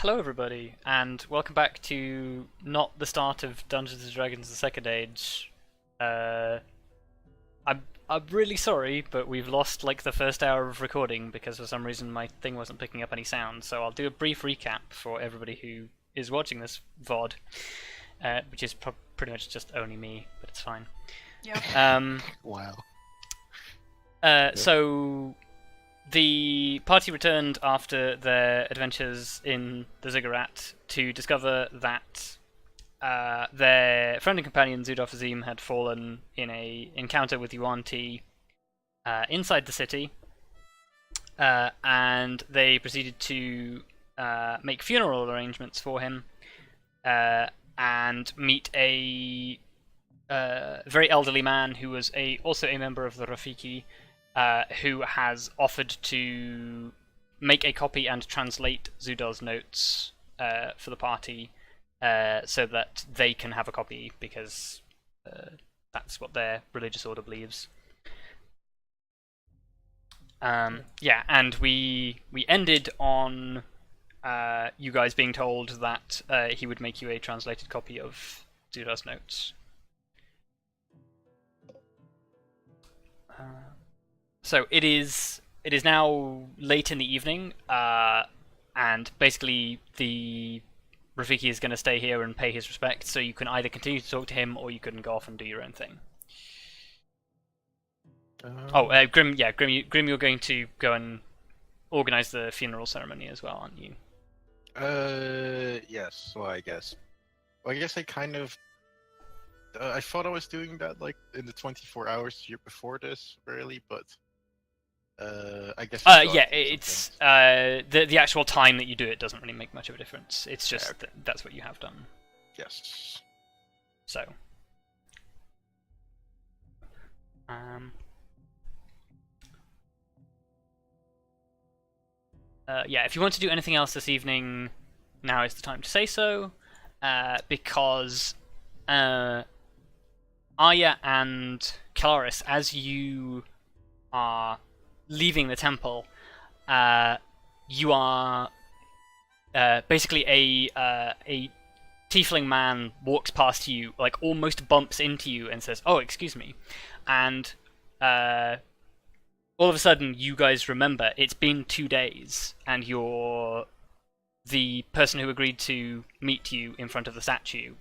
Hello everybody, and welcome back to not the start of Dungeons and Dragons: The Second Age. Uh, I'm really sorry, but we've lost like the first hour of recording because for some reason my thing wasn't picking up any sound. So I'll do a brief recap for everybody who is watching this VOD, which is pretty much just only me, but it's fine. Yeah. Wow. So the party returned after their adventures in the Ziggurat to discover that their friend and companion Zudolf Azim had fallen in a encounter with Yuan Ti inside the city, and they proceeded to make funeral arrangements for him and meet a very elderly man who was also a member of the Rafiki, who has offered to make a copy and translate Zudol's notes for the party, so that they can have a copy, because that's what their religious order believes. Yeah, and we ended on you guys being told that he would make you a translated copy of Zudol's notes. So it is now late in the evening, and basically the Rafiki is going to stay here and pay his respects, so you can either continue to talk to him or you can go off and do your own thing. Grim, Grim, you're going to go and organise the funeral ceremony as well, aren't you? Yes, well, I guess. Well, I guess I kind of... I thought I was doing that, like, in the 24 hours before this, really, but... I guess... Yeah, it's... the actual time that you do it doesn't really make much of a difference. It's just okay. that's what you have done. Yes. So... yeah, if you want to do anything else this evening, now is the time to say so, because Arya and Kelariis, as you are leaving the temple, you are basically a tiefling man walks past you, like almost bumps into you and says, "Oh, excuse me," and all of a sudden you guys remember it's been 2 days and the person who agreed to meet you in front of the statue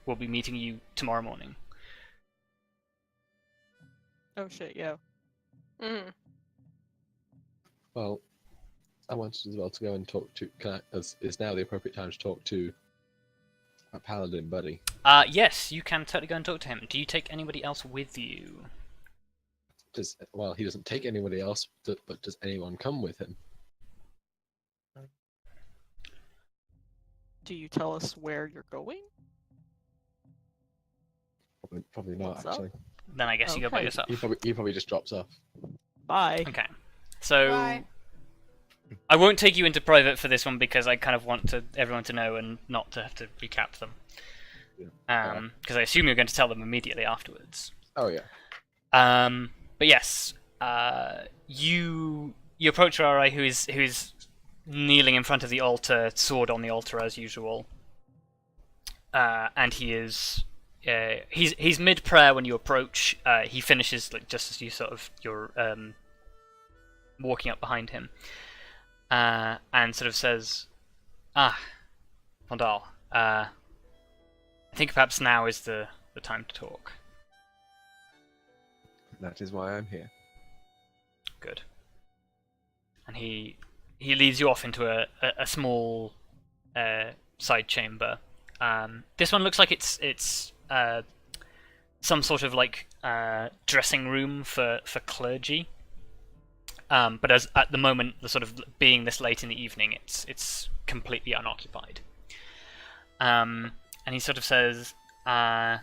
will be meeting you tomorrow morning. Oh shit, yeah. Mm. Well, I wanted as well to go and talk to... is now the appropriate time to talk to a paladin buddy? Yes, you can totally go and talk to him. Do you take anybody else with you? Well, he doesn't take anybody else, but does anyone come with him? Do you tell us where you're going? Probably not, What's up? actually. Then I guess you go by Okay. yourself. He probably just drops off. Bye. Okay. So Bye. I won't take you into private for this one because I kind of want everyone to know and not to have to recap them. Yeah. Because I assume you're going to tell them immediately afterwards. Oh yeah. But yes, you approach Arya, who is kneeling in front of the altar, sword on the altar as usual, and he is he's mid prayer when you approach. He finishes like just as you're walking up behind him, and sort of says, Vondal, I think perhaps now is the time to talk. That is why I'm here. Good. And he leads you off into a small side chamber. This one looks like it's some sort of like dressing room for clergy. But as at the moment, the sort of being this late in the evening, it's completely unoccupied. And he sort of says, well,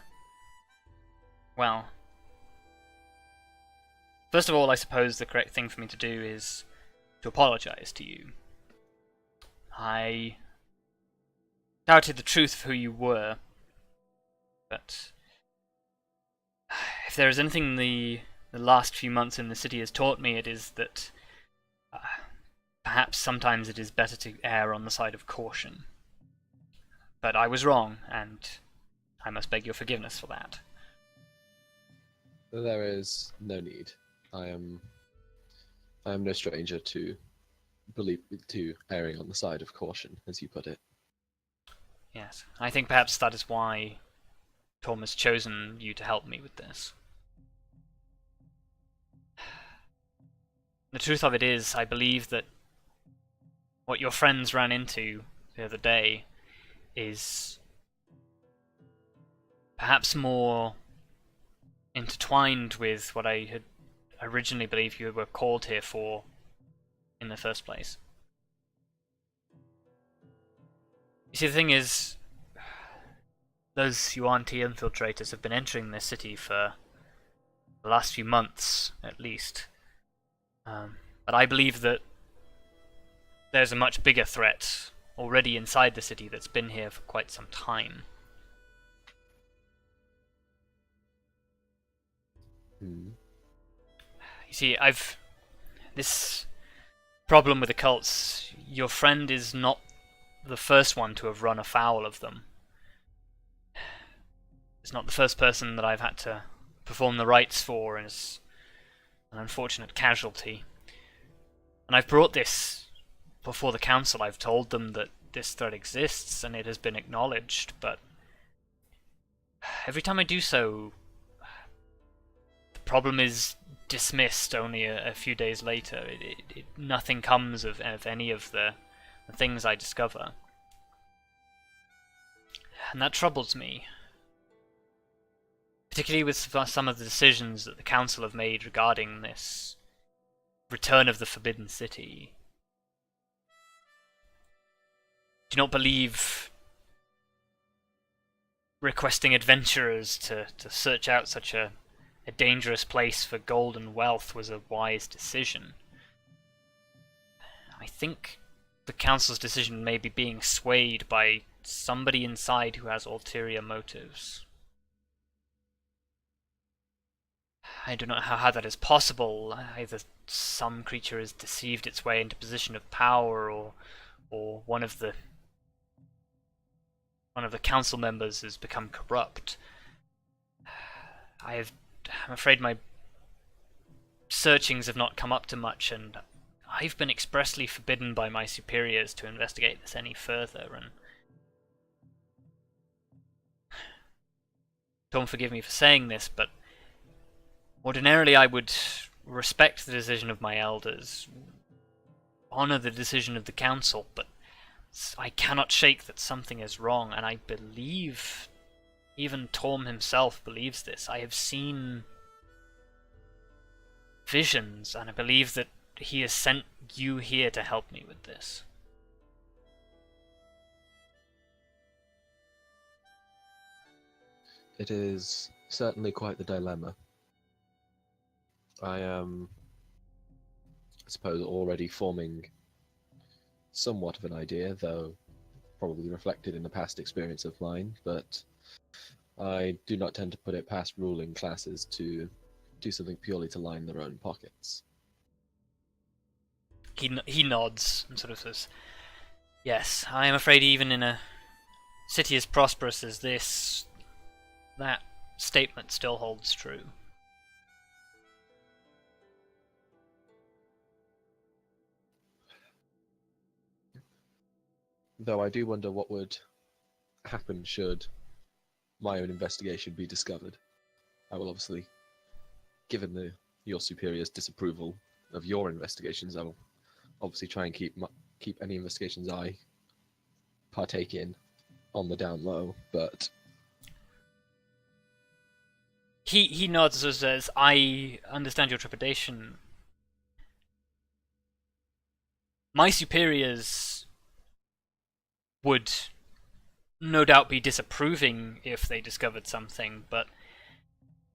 first of all, I suppose the correct thing for me to do is to apologize to you. I doubted the truth of who you were, but if there is anything the last few months in the city has taught me, it is that perhaps sometimes it is better to err on the side of caution. But I was wrong, and I must beg your forgiveness for that. There is no need. I am no stranger to erring on the side of caution, as you put it. Yes, I think perhaps that is why Tom has chosen you to help me with this. The truth of it is, I believe that what your friends ran into the other day is perhaps more intertwined with what I had originally believed you were called here for in the first place. You see, the thing is, those UNT infiltrators have been entering this city for the last few months, at least. But I believe that there's a much bigger threat already inside the city that's been here for quite some time. You see, this problem with the cults, your friend is not the first one to have run afoul of them. It's not the first person that I've had to perform the rites for as an unfortunate casualty. And I've brought this before the council. I've told them that this threat exists and it has been acknowledged, but every time I do so, the problem is dismissed only a few days later. Nothing comes of any of the things I discover. And that troubles me. Particularly with some of the decisions that the council have made regarding this return of the Forbidden City. Do not believe requesting adventurers to search out such a dangerous place for gold and wealth was a wise decision. I think the council's decision may be being swayed by somebody inside who has ulterior motives. I do not know how that is possible. Either some creature has deceived its way into position of power, or one of the council members has become corrupt. I'm afraid my searchings have not come up to much, and I've been expressly forbidden by my superiors to investigate this any further, and don't forgive me for saying this, but ordinarily I would respect the decision of my elders, honor the decision of the council, but I cannot shake that something is wrong, and I believe even Torm himself believes this. I have seen visions, and I believe that he has sent you here to help me with this. It is certainly quite the dilemma. I am, I suppose, already forming somewhat of an idea, though probably reflected in a past experience of mine, but I do not tend to put it past ruling classes to do something purely to line their own pockets. He nods and sort of says, "Yes, I am afraid even in a city as prosperous as this, that statement still holds true." Though I do wonder what would happen should my own investigation be discovered. I will obviously, given your superior's disapproval of your investigations, I will obviously try and keep any investigations I partake in on the down low, but He nods and says, "I understand your trepidation. My superiors would no doubt be disapproving if they discovered something, but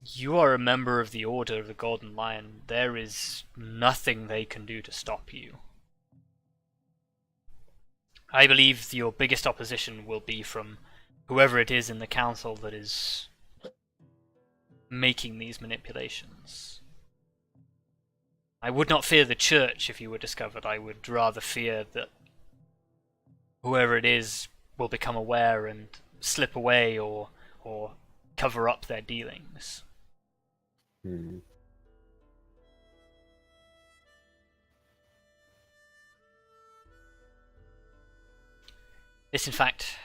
you are a member of the Order of the Golden Lion. There is nothing they can do to stop you. I believe your biggest opposition will be from whoever it is in the council that is making these manipulations." I would not fear the church if you were discovered. I would rather fear that whoever it is will become aware and slip away or cover up their dealings. Hmm. This, in fact,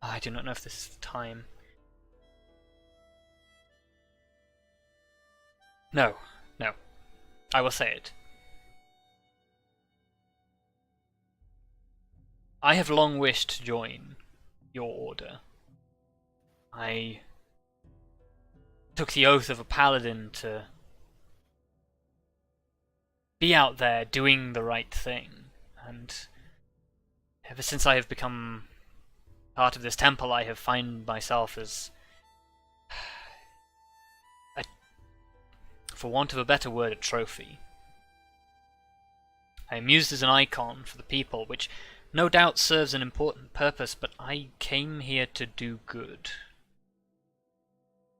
I do not know if this is the time. No, no. I will say it. I have long wished to join your order. I took the oath of a paladin to be out there doing the right thing, and ever since I have become part of this temple, I have found myself as, for want of a better word, a trophy. I am used as an icon for the people, which no doubt serves an important purpose, but I came here to do good.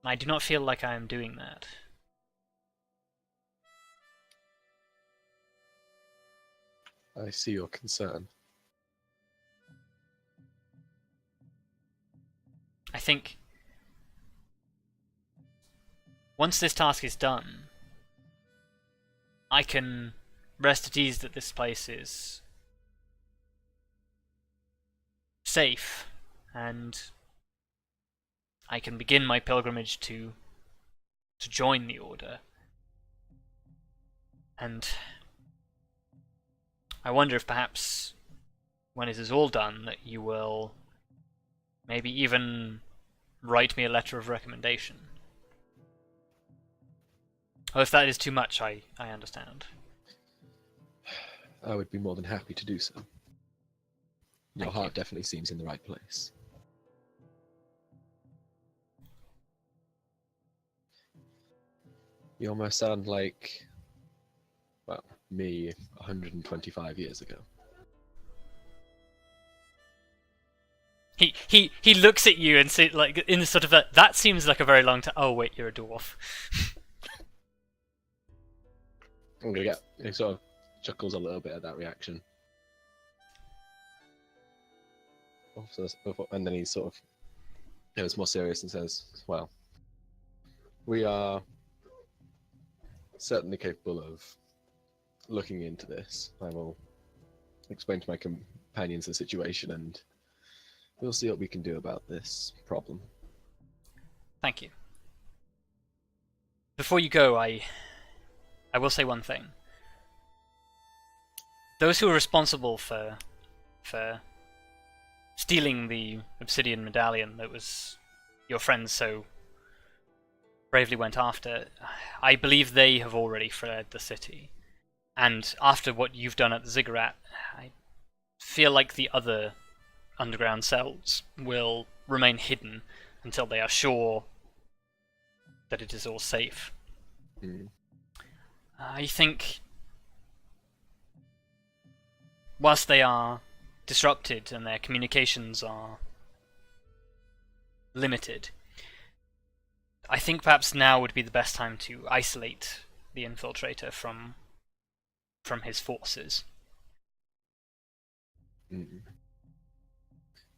I do not feel like I am doing that. I see your concern. I think once this task is done, I can rest at ease that this place is safe, and I can begin my pilgrimage to join the Order. And I wonder if perhaps when it is all done that you will maybe even write me a letter of recommendation. Or if that is too much, I understand. I would be more than happy to do so. Your Thank heart you. definitely seems in the right place. You almost sound like, well, me 125 years ago. He looks at you and say, like, in sort of a, that seems like a very long time. Oh wait, you're a dwarf. I'm gonna get. He sort of chuckles a little bit at that reaction. And then he sort of goes more serious and says, well, we are certainly capable of looking into this. I will explain to my companions the situation and we'll see what we can do about this problem. Thank you. Before you go, I will say one thing. Those who are responsible for stealing the obsidian medallion that was your friends so bravely went after, I believe they have already fled the city. And after what you've done at the ziggurat, I feel like the other underground cells will remain hidden until they are sure that it is all safe. Mm. I think whilst they are disrupted and their communications are limited, I think perhaps now would be the best time to isolate the infiltrator from his forces. Mm.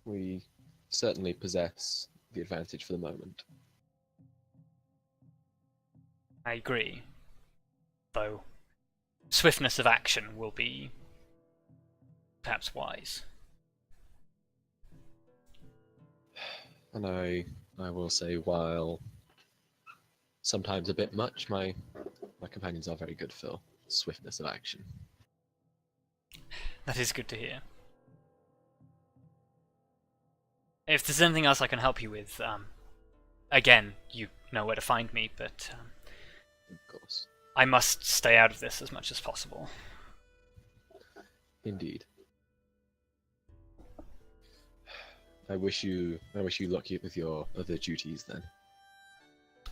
We certainly possess the advantage for the moment. I agree. Though swiftness of action will be perhaps wise. And I will say, while sometimes a bit much, my companions are very good for swiftness of action. That is good to hear. If there's anything else I can help you with, again, you know where to find me, but Of course. I must stay out of this as much as possible. Indeed. I wish you luck with your other duties then,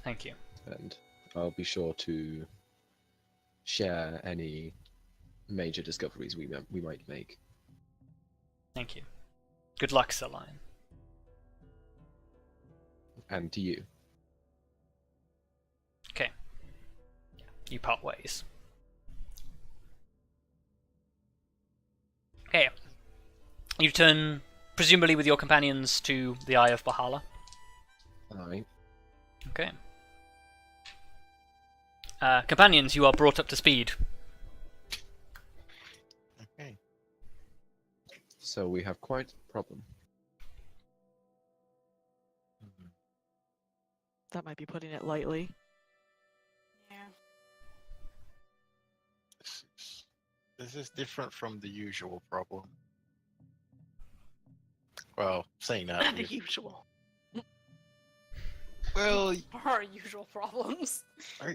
Thank you. and I'll be sure to share any major discoveries we might make. Thank you. Good luck, Sir Lion. And to you. Okay. you part ways. Okay. You turn, presumably with your companions, to the Eye of Valhalla. Alright. Okay. Companions, you are brought up to speed. Okay. So we have quite a problem. That might be putting it lightly. Yeah. This is different from the usual problem. Well, saying that. The usual. Well, Our usual problems.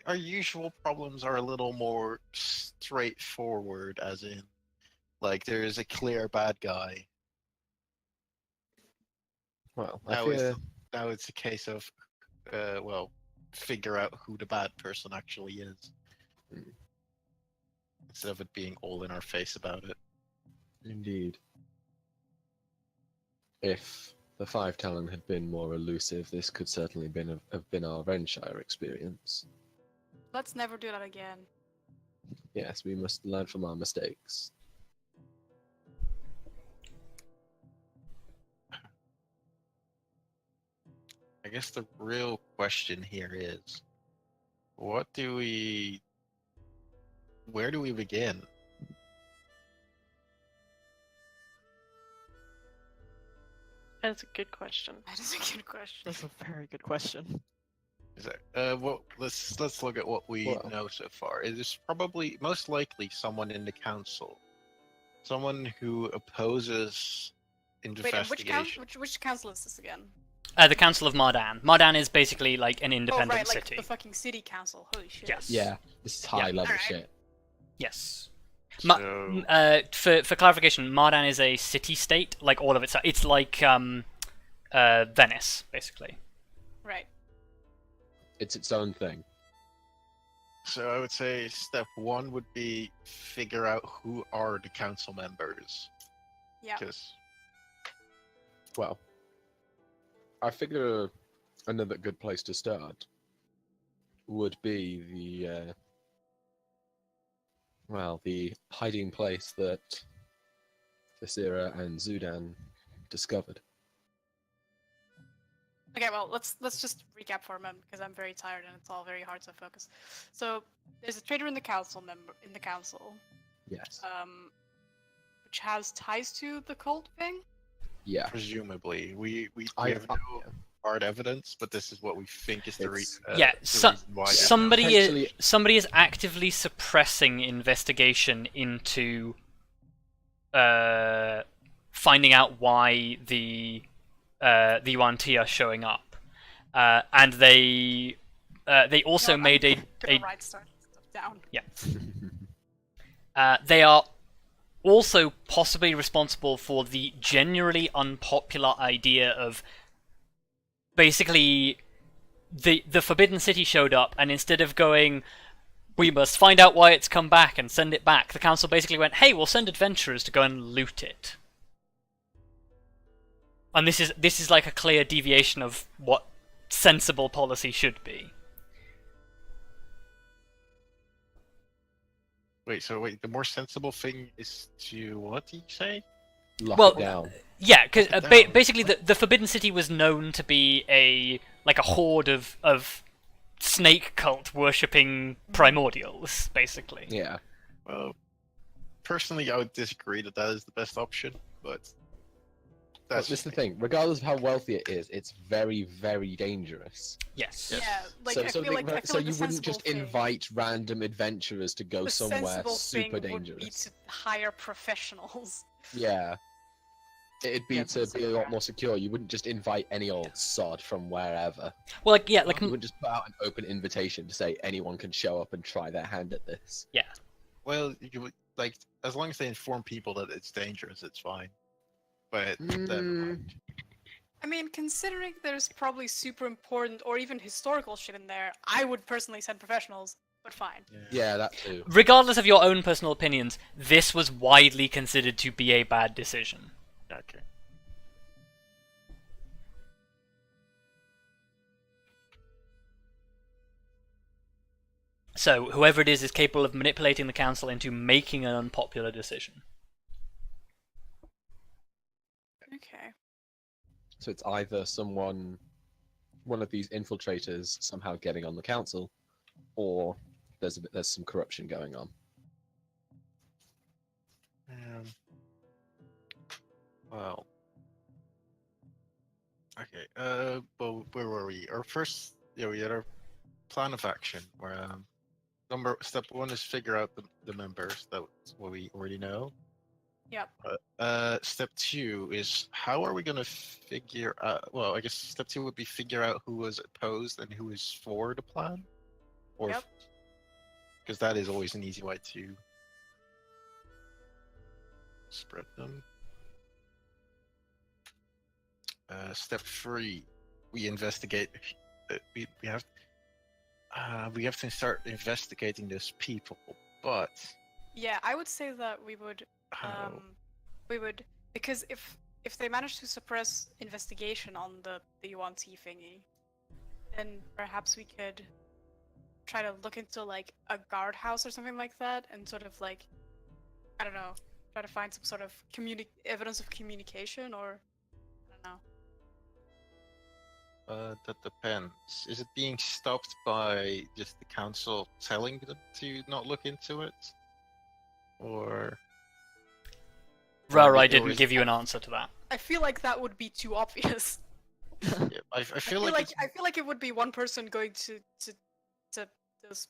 our usual problems are a little more straightforward, as in, like, there is a clear bad guy. Well, Now it's a case of, well, figure out who the bad person actually is. Instead of it being all in our face about it. Indeed. If the Five Talon had been more elusive, this could certainly have been our Renshire experience. Let's never do that again. Yes, we must learn from our mistakes. I guess the real question here is, where do we begin? That's a good question. That is a good question. That's a very good question. Is that, well, let's look at what we know so far. It is probably most likely someone in the council, someone who opposes Wait, investigation. which council is this again? The Council of Mardan. Mardan is basically like an independent oh, right, like city. the fucking city council. Holy shit. Yes. Yeah, this is high level Alright. shit. Yes. So, For clarification, Mardan is a city-state. Like all of it. It's like Venice, basically. Right. It's its own thing. so I would say step one would be figure out who are the council members. Yeah. Because Well, I figure another good place to start would be the hiding place that Tallithsyr and Zudan discovered. Okay, well, let's just recap for a moment because I'm very tired and it's all very hard to focus. So there's a traitor in the council Yes. which has ties to the cult thing. Yeah. presumably, we have no hard evidence, but this is what we think is the reason. Somebody Potentially- somebody is actively suppressing investigation into finding out why the Yuan-Ti are showing up, and they also I'm made gonna write stuff down. they are also possibly responsible for the generally unpopular idea of basically the Forbidden City showed up, and instead of going, we must find out why it's come back and send it back, the council basically went, hey, we'll send adventurers to go and loot it. And this is like a clear deviation of what sensible policy should be. Wait, the more sensible thing is to, what did you say? Lock it down. Yeah, because Lock it down. basically the Forbidden City was known to be a horde of snake cult worshipping primordials, basically. Yeah. Well, personally, I would disagree that is the best option, but that's This is the thing. Regardless of how wealthy it is, it's very, very dangerous. Yes. Yeah, like so I feel like the you wouldn't sensible just thing- invite random adventurers to go the somewhere sensible super thing would be dangerous. to hire professionals. Yeah. It'd be Yeah, to be a lot more secure. You wouldn't just invite any old sod from wherever. Well, like You wouldn't just put out an open invitation to say anyone can show up and try their hand at this. well, you would, like, as long as they inform people that it's dangerous, it's fine. But Mm. never mind. I mean, considering there's probably super important or even historical shit in there, I would personally send professionals, but fine. Yeah, that too. regardless of your own personal opinions, this was widely considered to be a bad decision. Okay. So whoever it is capable of manipulating the council into making an unpopular decision. Okay. So it's either one of these infiltrators somehow getting on the council, or there's some corruption going on. Well. Okay. Well, where were we? Our first, we had our plan of action. Where step one is figure out the members. That's what we already know. Yep. Step two is how are we gonna figure out? Well, I guess step two would be figure out who was opposed and who is for the plan. Or, Yep. Because that is always an easy way to spread them. Step three, we investigate. We have to start investigating those people, but Yeah, I would say that we would how? because if they manage to suppress investigation on the UNT thingy, then perhaps we could try to look into like a guardhouse or something like that, and sort of like, I don't know, try to find some sort of evidence of communication, or I don't know. That depends. Is it being stopped by just the council telling them to not look into it, or? Rarai didn't give you an answer to that. I feel like that would be too obvious. Yeah, I feel like it's- I feel like it would be one person going to those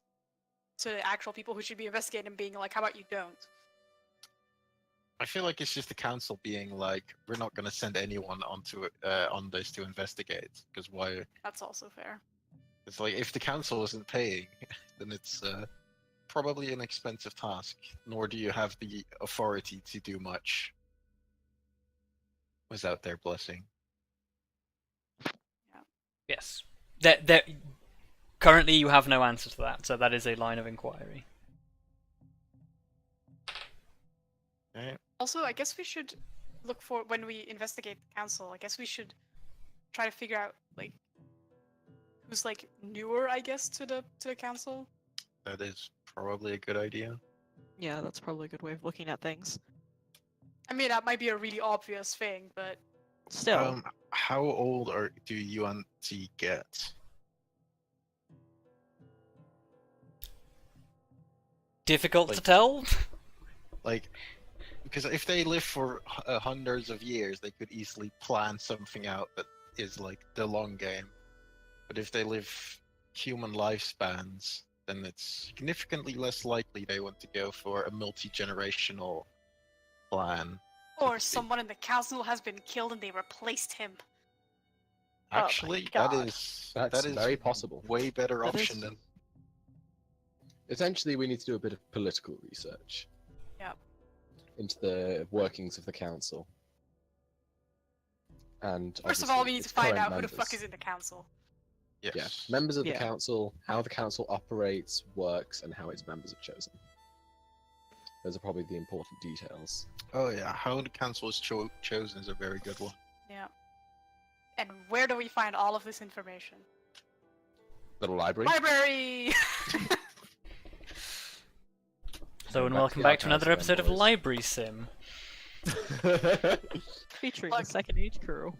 to actual people who should be investigating and being like, "How about you don't?" I feel like it's just the council being like, we're not going to send anyone onto it, on this to investigate, because why? That's also fair. It's like if the council isn't paying, then it's probably an expensive task. Nor do you have the authority to do much without their blessing. Yes. Currently, you have no answer to that, so that is a line of inquiry. Okay. Also, I guess we should look for when we investigate the council. I guess we should try to figure out like who's like newer, I guess, to the council. That is probably a good idea. Yeah, that's probably a good way of looking at things. I mean, that might be a really obvious thing, but Still, How old do UNT get? Difficult to Like- tell? Like, because if they live for hundreds of years, they could easily plan something out that is like the long game. But if they live human lifespans, then it's significantly less likely they want to go for a multi-generational plan. or someone in the council has been killed and they replaced him. Oh my Actually, God. that That's is very possible. way better That option is- than Essentially, we need to do a bit of political research. Yep. Into the workings of the council. And First of all, we obviously need its to find current out who the fuck members. is in the council. yes. Yeah, members of the Yeah. council, how the council operates, works, and how its members are chosen. Those are probably the important details. Oh yeah, how the council is chosen is a very good one. Yeah. And where do we find all of this information? Little library. Library! So, and Back to welcome the back to another archives episode of then, boys. Library Sim. featuring Look. the second age crew.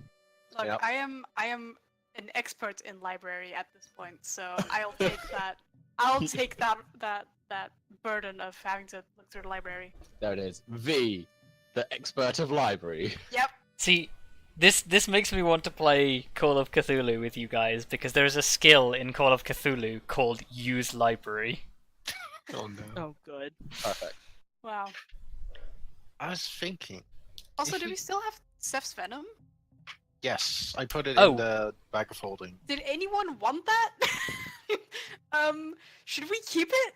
Look, Yep. I am an expert in library at this point, so I'll take that. I'll take that burden of having to look through the library. There it is. V, the expert of library. Yep. See, this makes me want to play Call of Cthulhu with you guys, because there's a skill in Call of Cthulhu called Use Library. Oh no. Oh, good. Perfect. Wow. I was thinking. Also, If do we- we still have Steph's venom? Yes, I put it Oh. in the bag of holding. Did anyone want that? Should we keep it?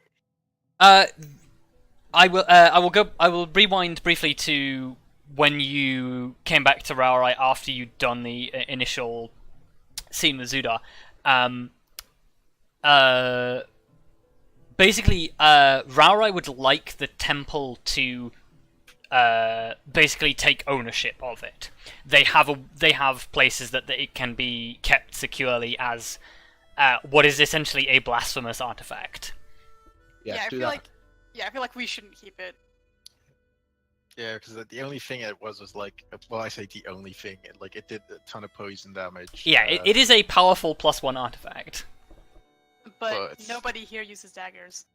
I will rewind briefly to when you came back to Raurai after you'd done the initial scene with Zudar. Basically, Raurai would like the temple to basically take ownership of it. They have places that it can be kept securely as what is essentially a blasphemous artifact. Yes, I do feel that. like I feel like we shouldn't keep it. Yeah, because the only thing it was like, well, I say the only thing, like it did a ton of poison damage. Yeah, it is a powerful +1 artifact. But But- nobody here uses daggers.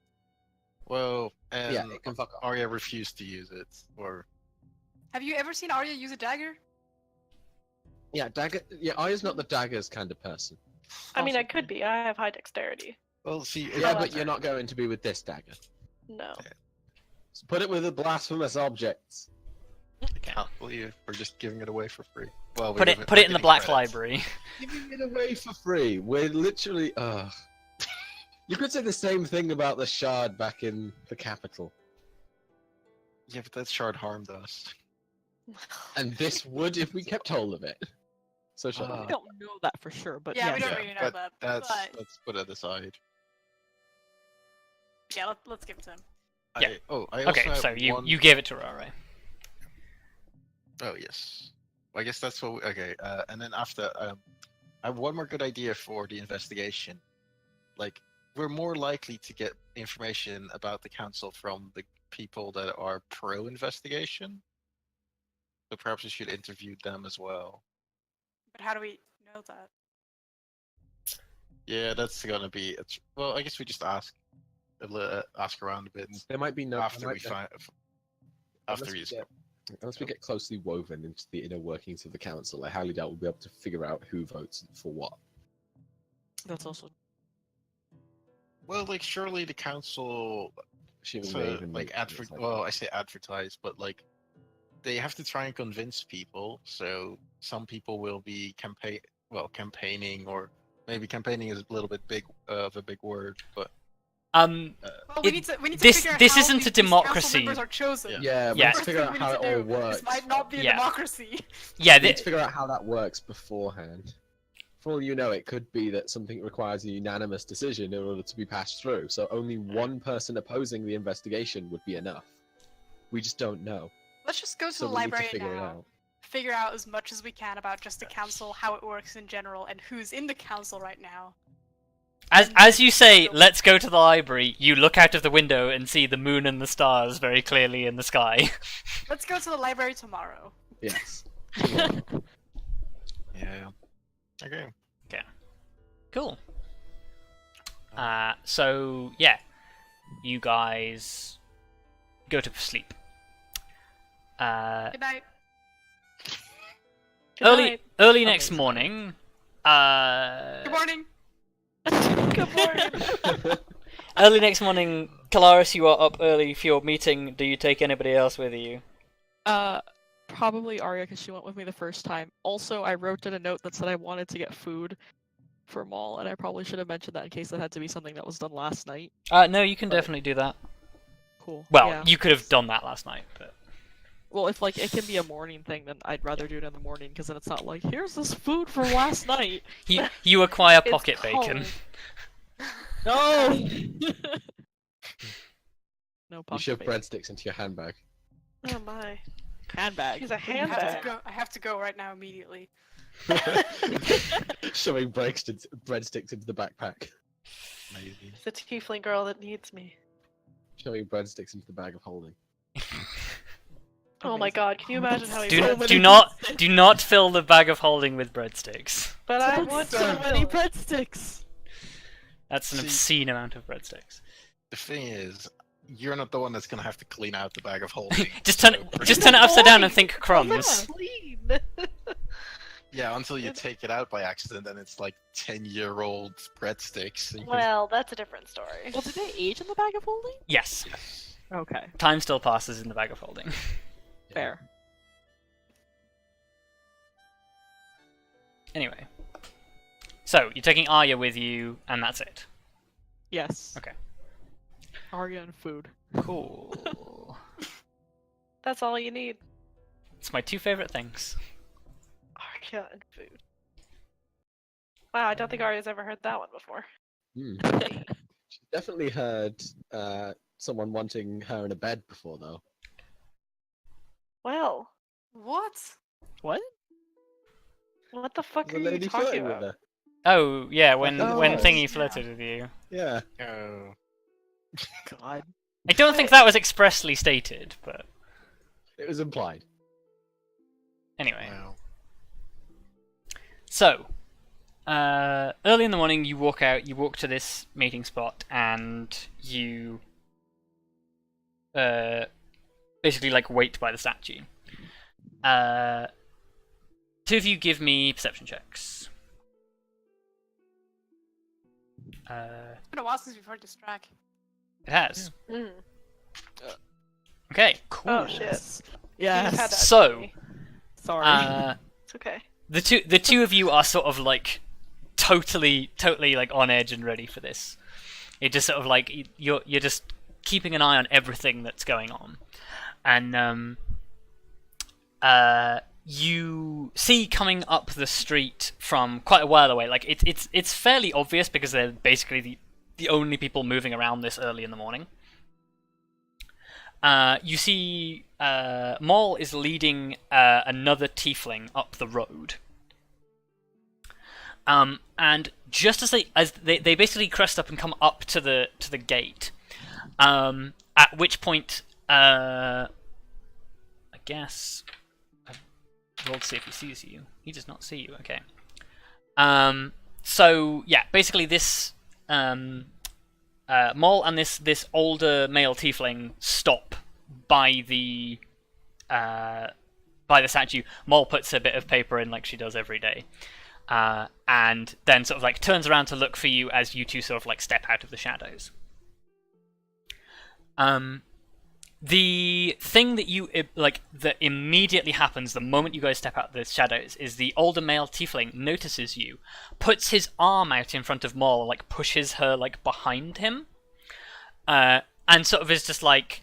Well, Yeah, and it can fuck off. Arya refused to use it, or Have you ever seen Arya use a dagger? Yeah, dagger. Yeah, Arya's not the daggers kind of person. I mean, I could be. I have high dexterity. well, see, Yeah, but However. you're not going to be with this dagger. No. So put it with the blasphemous objects. I can't believe we're just giving it away for free. Well, Put it in the Black Library. Giving it away for free. We're literally. You could say the same thing about the shard back in the capital, Yeah, but that shard harmed us. and this would if we kept hold of it. So shall Ah. We don't know that for sure, but Yeah, yes. we don't Yeah, really know but that. That's But let's put it aside. yeah, let's give it to him. Yeah. I also Okay, have so one... you gave it to Rare. Oh yes. Well, I guess that's what. Okay, and then after, I have one more good idea for the investigation. Like, we're more likely to get information about the council from the people that are pro-investigation. So perhaps we should interview them as well. But how do we know that? Yeah, that's gonna be. Well, I guess we just ask around a bit There might be no after we find. After we Unless we get closely woven into the inner workings of the council, I highly doubt we'll be able to figure out who votes for what. That's also Well, like surely the council, Assuming so, they even like make it, well, I say advertise, but like they have to try and convince people. So some people will be campaigning, or maybe campaigning is a little bit big of a big word, but Well, we It- need to this- figure out this how isn't a these council democracy. members are chosen. Yeah. we Yeah. need to First figure thing out we how need it to all do. works. This might not be a Yeah. democracy. Yeah, We need to figure out how that works beforehand. For all you know, it could be that something requires a unanimous decision in order to be passed through, so only one person opposing the investigation would be enough. We just don't know. Let's just go to So the we need to library figure it now. out. Figure out as much as we can about just the council, how it works in general, and who's in the council right now. as you say, let's go to the library. You look out of the window and see the moon and the stars very clearly in the sky. Let's go to the library tomorrow. Yes. Yeah. Okay. Cool. So yeah, you guys go to sleep. Good night. Good Early night. next morning. Good morning. Good morning. Early next morning, Kelariis, you are up early for your meeting. Do you take anybody else with you? probably Arya because she went with me the first time. Also, I wrote in a note that said I wanted to get food for Maul, and I probably should have mentioned that in case that had to be something that was done last night. No, you can But- definitely do that. Cool. Well, yeah. you could have done that last night, but Well, if like it can be a morning thing, then I'd rather do it in the morning because then it's not like here's this food from last night. you acquire It's pocket bacon. No. No You pocket shove bacon. breadsticks into your handbag. Oh my. Handbag. He's a I have to handbag. go. I have to go right now immediately. Shoving breadsticks into the backpack. Maybe. It's the tiefling girl that needs me. Shoving breadsticks into the bag of holding. Oh my Amazing. god, can you imagine how he Do, So many do not fill the bag of holding with breadsticks. But I That's want so to many fill it. breadsticks. That's an See- obscene amount of breadsticks. The thing is, you're not the one that's gonna have to clean out the bag of holding. Just turn so- just turn it upside down and Boy, think crumbs. That's clean. Yeah, until you take it out by accident, and it's like 10-year-old breadsticks. and you can- Well, that's a different story. Well, did they age in the bag of holding? Yes, Yes. Okay, time still passes in the bag of holding. fair. Anyway, so you're taking Arya with you, and that's it. Yes. Okay. Arya and food. Cool. That's all you need. It's my two favorite things. Arya and food. Wow, I don't think Arya's ever heard that one before. She's definitely heard someone wanting her in a bed before, though. Well, What? What? what the fuck There's are a you lady talking flirting with about? her. Oh yeah, when Oh, when yeah. Thingy flirted with you. Yeah. Oh. God. I don't think that was expressly stated, but It was implied. anyway. Wow. So, early in the morning, you walk out. You walk to this meeting spot, and you basically like wait by the statue. Two of you give me perception checks. It's been a while since we've heard this track. It has. Mm. Okay, cool. Oh shit. Yes. You've had that Yes. So- to me. Sorry. It's okay. The two of you are sort of like totally like on edge and ready for this. It just sort of like you're just keeping an eye on everything that's going on, and you see coming up the street from quite a while away. Like it's fairly obvious because they're basically the only people moving around this early in the morning. You see Maul is leading another tiefling up the road. And just as they basically crest up and come up to the gate, at which point I guess I rolled to see if he sees you. He does not see you. Okay. So yeah, basically this Maul and this older male tiefling stop by the statue. Maul puts a bit of paper in like she does every day. And then sort of like turns around to look for you as you two sort of like step out of the shadows. The thing that immediately happens the moment you guys step out of the shadows is the older male tiefling notices you, puts his arm out in front of Maul, like pushes her like behind him, and sort of is just like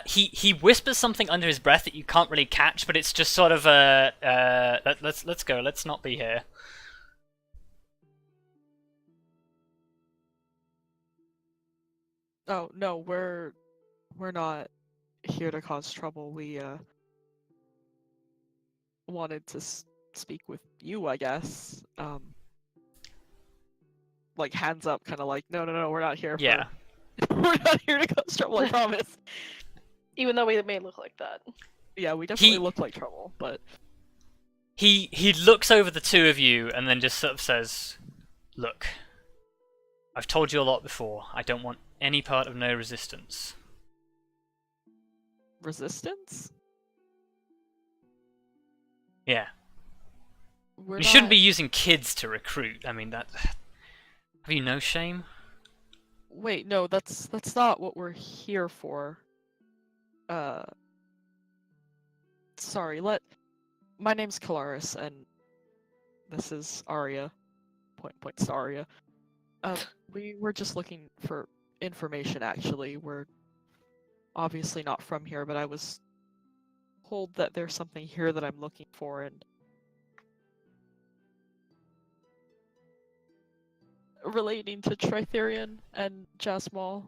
he whispers something under his breath that you can't really catch, but it's just sort of let's go, let's not be here. Oh no, we're not here to cause trouble. We wanted to speak with you, I guess. Like hands up, kind of like no, we're not here. Yeah. We're not here to cause trouble. I promise. Even though we may look like that. Yeah, we definitely look like trouble, but He looks over the two of you and then just sort of says, "Look, I've told you a lot before. I don't want any part of no resistance." resistance? Yeah. We're You shouldn't not- be using kids to recruit. I mean, that. Have you no shame? Wait, no, that's not what we're here for. Sorry, my name's Kelariis, and this is Arya. Point to Arya. We were just looking for information, actually. We're obviously not from here, but I was told that there's something here that I'm looking for, and relating to Tritherion and Jasmal.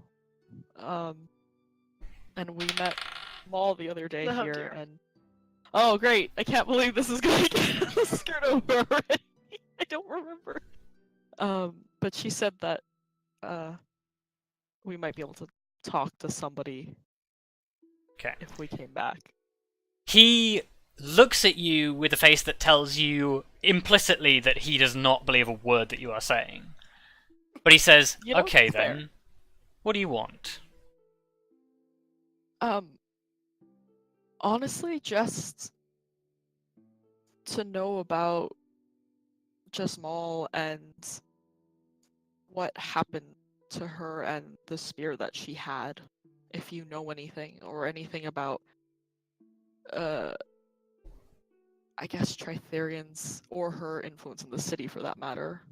And we met Maul the other day Oh, here, dear. and oh great! I can't believe this is gonna get screwed over already. I don't remember. But she said that we might be able to talk to somebody Okay. if we came back. He looks at you with a face that tells you implicitly that he does not believe a word that you are saying. But he says, You know, "Okay it's fair. then, what do you want?" Honestly, just to know about Jasmal and what happened to her and the spear that she had. If you know anything or anything about, I guess Tritherians or her influence in the city for that matter.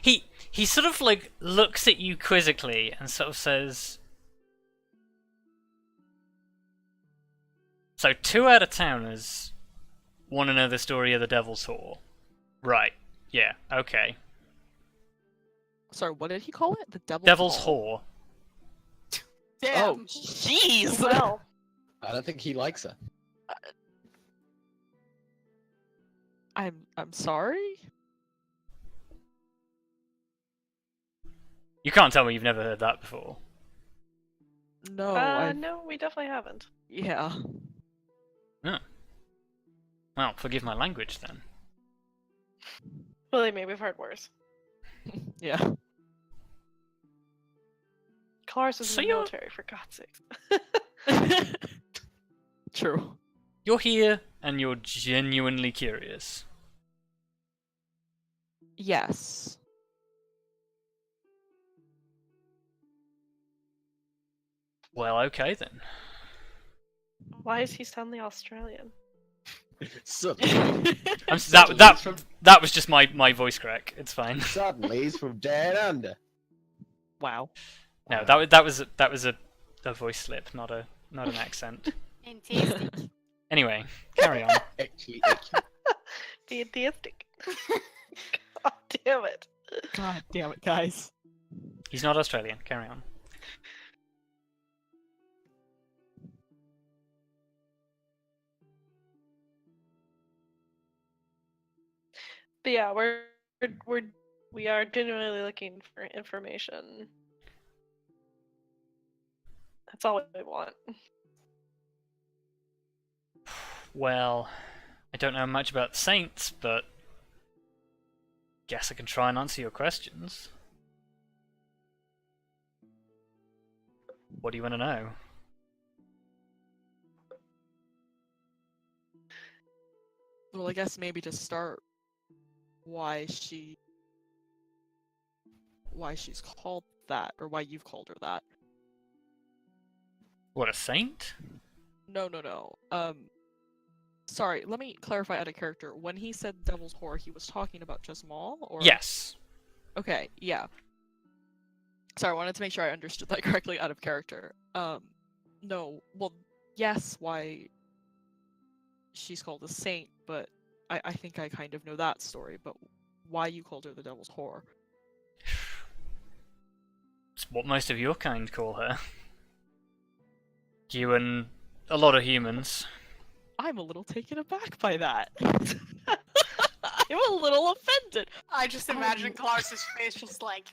He sort of like looks at you quizzically and sort of says, "So 2 out-of-towners want to know the story of the Devil's Whore, right? Yeah, okay. Sorry, what did he call it? The Devil's Whore. Damn. Oh, jeez! Well, I don't think he likes her. I'm sorry. You can't tell me you've never heard that before. No, No, we definitely haven't. yeah. Well, forgive my language then. Believe me, we've heard worse. Yeah. Kelariis was So in the you're- military, for God's sake. True. You're here and you're genuinely curious. Yes. Well, okay then. Why is he suddenly Australian? Suddenly, That was just my voice crack. It's fine. suddenly he's from Down Under. Wow. No, that was a voice slip, not an accent. Fantastic. Anyway, carry on. Actually, Fantastic. God damn it. God damn it, guys. He's not Australian. Carry on. But yeah, we are genuinely looking for information. That's all we want. Well, I don't know much about saints, but guess I can try and answer your questions. What do you want to know? Well, I guess maybe to start, why she's called that, or why you've called her that. What, a saint? No. Sorry, let me clarify out of character. When he said Devil's Whore, he was talking about just Maul, or? Yes. Okay, yeah. Sorry, I wanted to make sure I understood that correctly out of character. No, well, yes, why she's called a saint, but I think I kind of know that story, but why you called her the Devil's Whore? It's what most of your kind call her. You and a lot of humans. I'm a little taken aback by that. I'm a little offended. I just imagine Kelariis' face just like,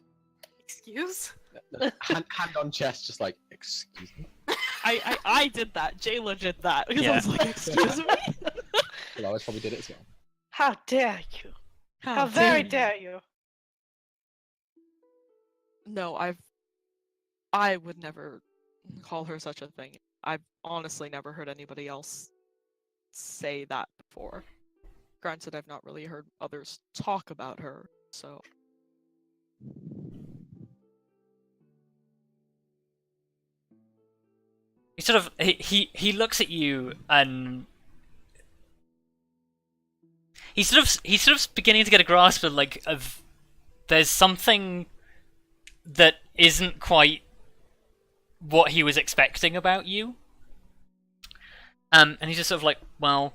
excuse? hand on chest, just like, excuse me. I did that. Jayla did that. Because I Yeah. was like, excuse me? Kelariis probably did it as well. How dare you? How dare very you. dare you? No, I would never call her such a thing. I've honestly never heard anybody else say that before. Granted, I've not really heard others talk about her, so. He sort of he looks at you and he's sort of beginning to get a grasp of there's something that isn't quite what he was expecting about you. And he's just sort of like, well,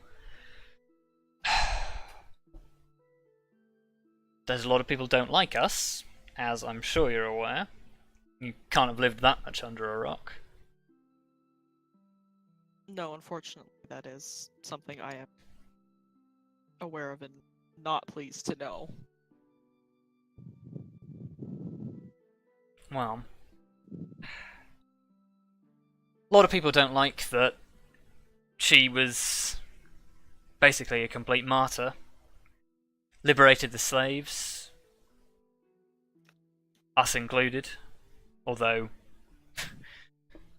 there's a lot of people don't like us, as I'm sure you're aware. You can't have lived that much under a rock. No, unfortunately, that is something I am aware of and not pleased to know. Well, a lot of people don't like that she was basically a complete martyr. Liberated the slaves, us included, although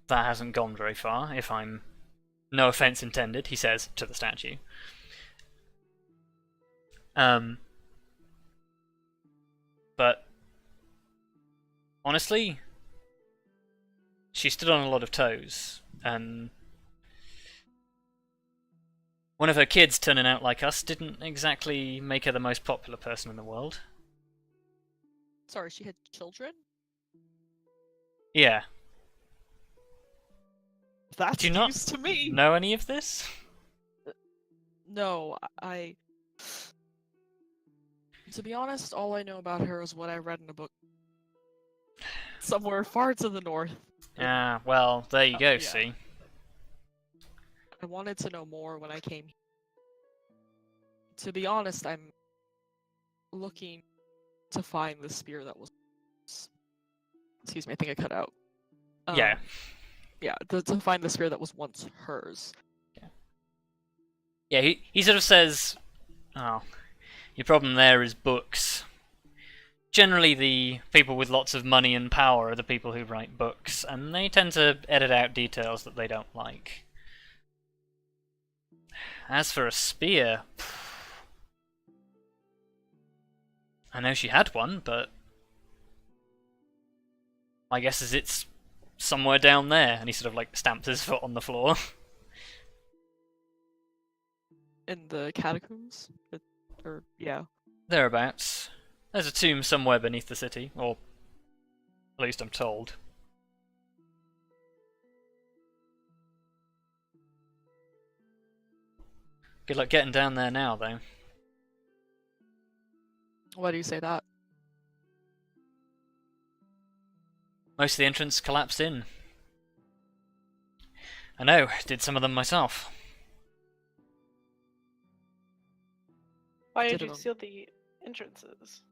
that hasn't gone very far, if I'm no offense intended, he says to the statue. But honestly, she stood on a lot of toes, and one of her kids turning out like us didn't exactly make her the most popular person in the world. Sorry, she had children? Yeah. That's Do you not news to me! know any of this? No, I... To be honest, all I know about her is what I read in a book somewhere far to the north. Ah, well, there you go, yeah. see. I wanted to know more when I came here. To be honest, I'm looking to find the spear that was... Excuse me, I think I cut out. Yeah. Yeah, to find the spear that was once hers. Yeah, he sort of says, oh, your problem there is books. Generally, the people with lots of money and power are the people who write books, and they tend to edit out details that they don't like. As for a spear, I know she had one, but my guess is it's somewhere down there. And he sort of like stamps his foot on the floor. In the catacombs? Or, yeah. Thereabouts. There's a tomb somewhere beneath the city, or at least I'm told. Good luck getting down there now, though. Why do you say that? Most of the entrance collapsed in. I know, did some of them myself. Why Did did you them. seal the entrances?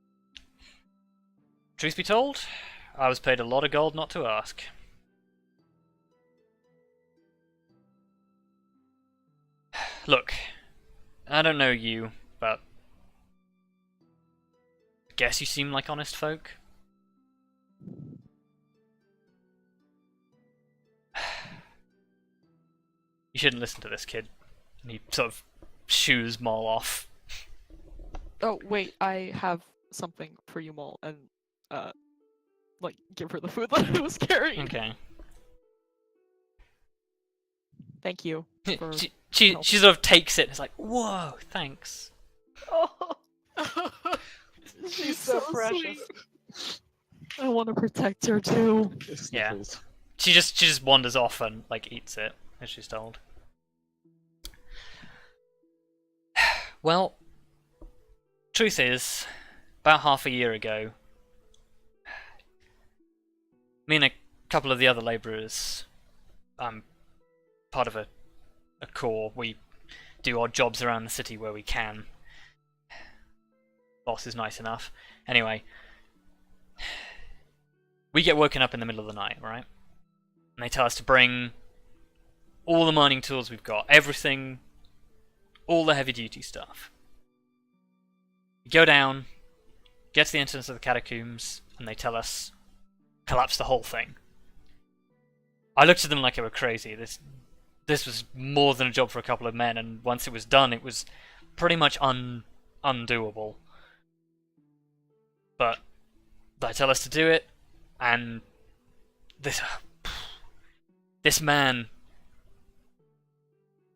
Truth be told, I was paid a lot of gold not to ask. Look, I don't know you, but I guess you seem like honest folk. You shouldn't listen to this kid. And he sort of shoos Maul off. Oh, wait, I have something for you, Mole, and, like, give her the food that I was carrying. Okay. Thank you. For She helping. sort of takes it and is like, whoa, thanks. Oh, she's so precious. sweet. I want to protect her, too. Yeah. She just wanders off and like eats it, as she's told. Well, truth is, about half a year ago, me and a couple of the other labourers, part of a corps, we do odd jobs around the city where we can. Boss is nice enough. Anyway, we get woken up in the middle of the night, right? And they tell us to bring all the mining tools we've got, everything, all the heavy duty stuff. We go down, get to the entrance of the catacombs, and they tell us, collapse the whole thing. I looked at them like they were crazy. This was more than a job for a couple of men, and once it was done, it was pretty much undoable. But they tell us to do it, and this man,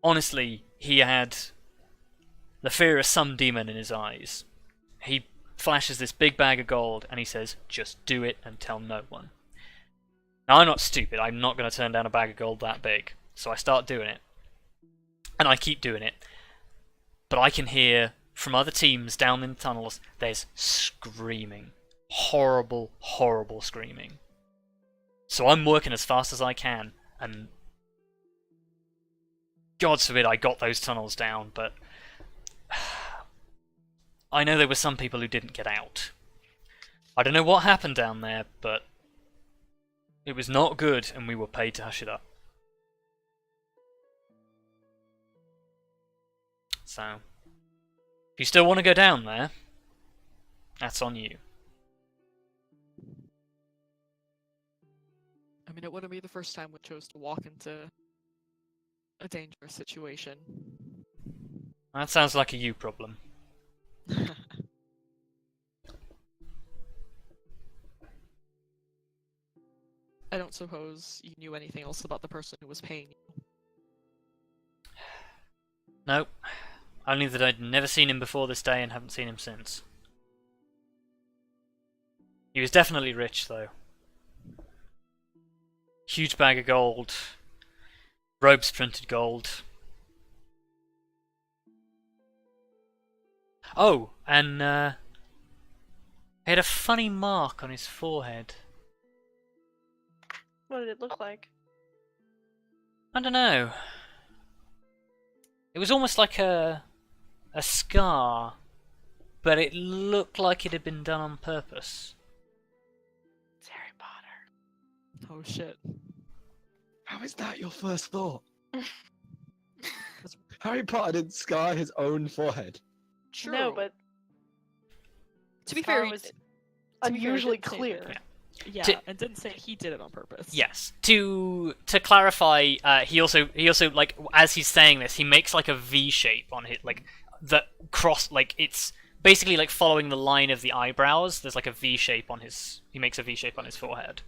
honestly, he had the fear of some demon in his eyes. He flashes this big bag of gold, and he says, just do it and tell no one. Now, I'm not stupid. I'm not going to turn down a bag of gold that big. So I start doing it. And I keep doing it. But I can hear from other teams down in the tunnels, there's screaming. Horrible, horrible screaming. So I'm working as fast as I can, and God forbid I got those tunnels down, but I know there were some people who didn't get out. I don't know what happened down there, but it was not good, and we were paid to hush it up. So, if you still want to go down there, that's on you. I mean, it wouldn't be the first time we chose to walk into a dangerous situation. That sounds like a you problem. I don't suppose you knew anything else about the person who was paying you. Nope. Only that I'd never seen him before this day and haven't seen him since. He was definitely rich, though. Huge bag of gold. Robes printed gold. Oh, and he had a funny mark on his forehead. What did it look like? I don't know. It was almost like a scar, but it looked like it had been done on purpose. It's Harry Potter. Oh shit. How is that your first thought? Harry Potter didn't scar his own forehead. True. No, but to be Scar fair, he was to be fair, he unusually didn't say clear. that. Yeah, To- and didn't say he did it on purpose. Yes. To clarify, he also like as he's saying this, he makes like a V shape on it, like the cross, like it's basically like following the line of the eyebrows. There's like a V shape on his. He makes a V shape on his forehead.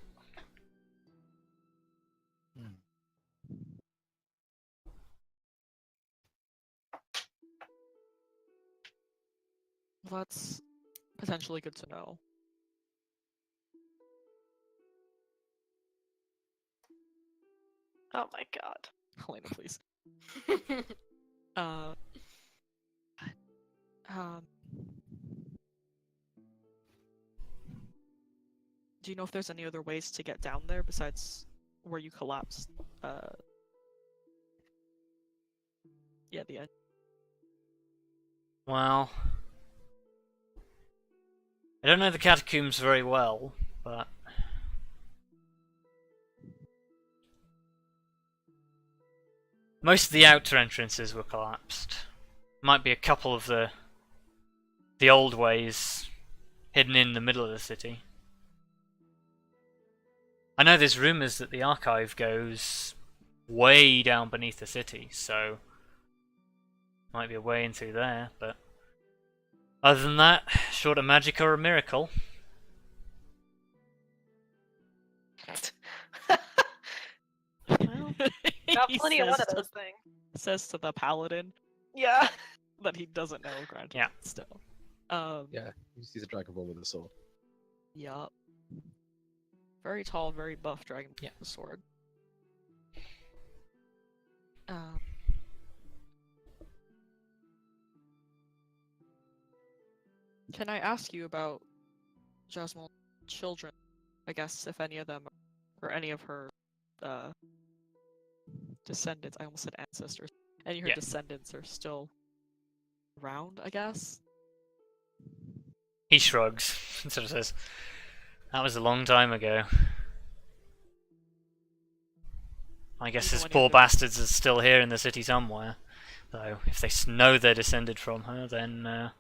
Well, that's potentially good to know. Oh my god. Helena, please. Uh, um, do you know if there's any other ways to get down there besides where you collapsed? Yeah, the end. Well, I don't know the catacombs very well, but most of the outer entrances were collapsed. Might be a couple of the old ways hidden in the middle of the city. I know there's rumours that the archive goes way down beneath the city, so might be a way into there, but other than that, short of magic or a miracle. Well, got He plenty of one says of to- those things. Says to the paladin Yeah. that he doesn't know ground. Yeah. Still. Yeah, he's a dragon ball with a sword. Yup. Very tall, very buff dragon Yeah. with a sword. Can I ask you about Jasmine's children? I guess if any of them or any of her descendants, I almost said ancestors, any of her Yeah. descendants are still around, I guess? He shrugs and sort of says, "That was a long time ago. I guess You know his any poor other- bastards are still here in the city somewhere. Though, if they know they're descended from her, then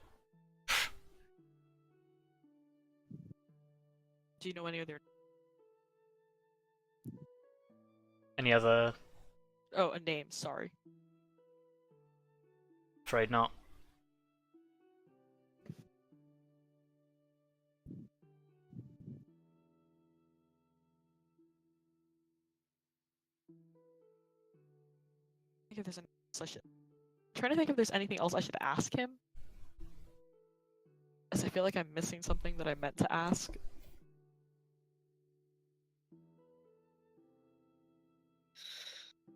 Do you know any other... any other? Oh, a name, sorry. Afraid not." I think if there's anything else I should... trying to think if there's anything else I should ask him. As I feel like I'm missing something that I meant to ask.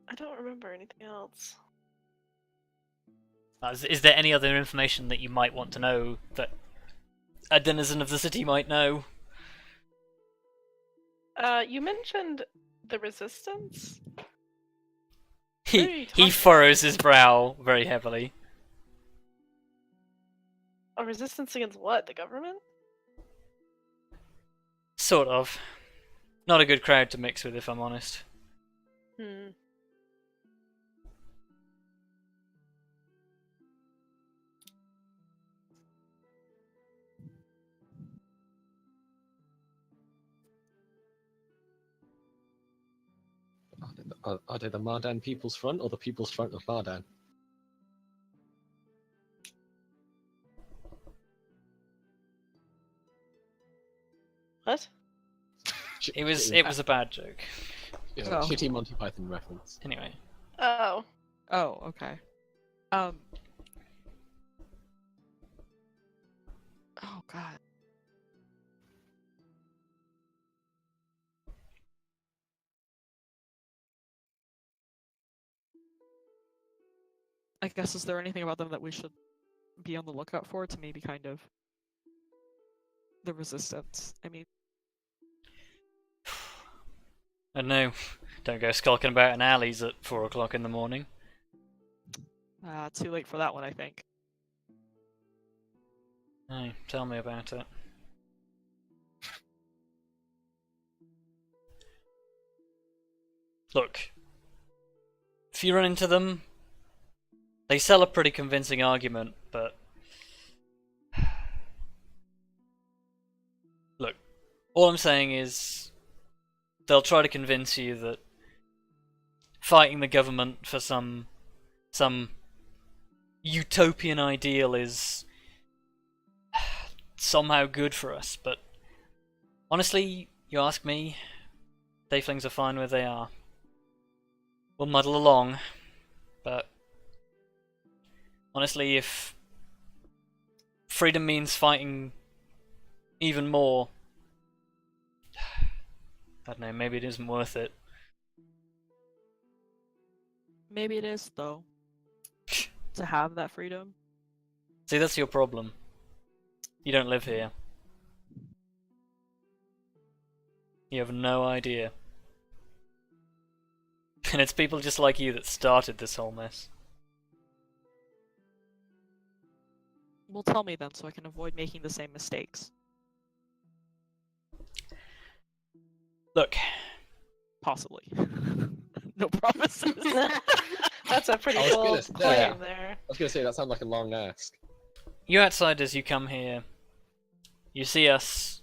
I don't remember anything else. Is there any other information that you might want to know that a denizen of the city might know? You mentioned the resistance? What are He you he talking furrows his brow very heavily. A resistance against what? The government? Sort of. Not a good crowd to mix with, if I'm honest. Hmm. Are they the Mardan People's Front or the People's Front of Mardan? What? It was a bad joke. Yeah, Oh. shitty Monty Python reference. Anyway, Oh. Oh, okay. Oh god. I guess, is there anything about them that we should be on the lookout for to maybe kind of the resistance? I mean, I don't know. Don't go skulking about in alleys at 4 o'clock in the morning. too late for that one, I think. Hey, tell me about it. Look, if you run into them, they sell a pretty convincing argument, but look, all I'm saying is they'll try to convince you that fighting the government for some utopian ideal is somehow good for us, but honestly, you ask me, Tieflings are fine where they are. We'll muddle along, but honestly, if freedom means fighting even more, I don't know, maybe it isn't worth it. Maybe it is, though. To have that freedom. See, that's your problem. You don't live here. You have no idea. And it's people just like you that started this whole mess. Well, tell me then, so I can avoid making the same mistakes. Look, Possibly. No promises. That's a pretty I was bold gonna say- claim there. I was gonna say that sounds like a long ask. you outsiders, you come here. You see us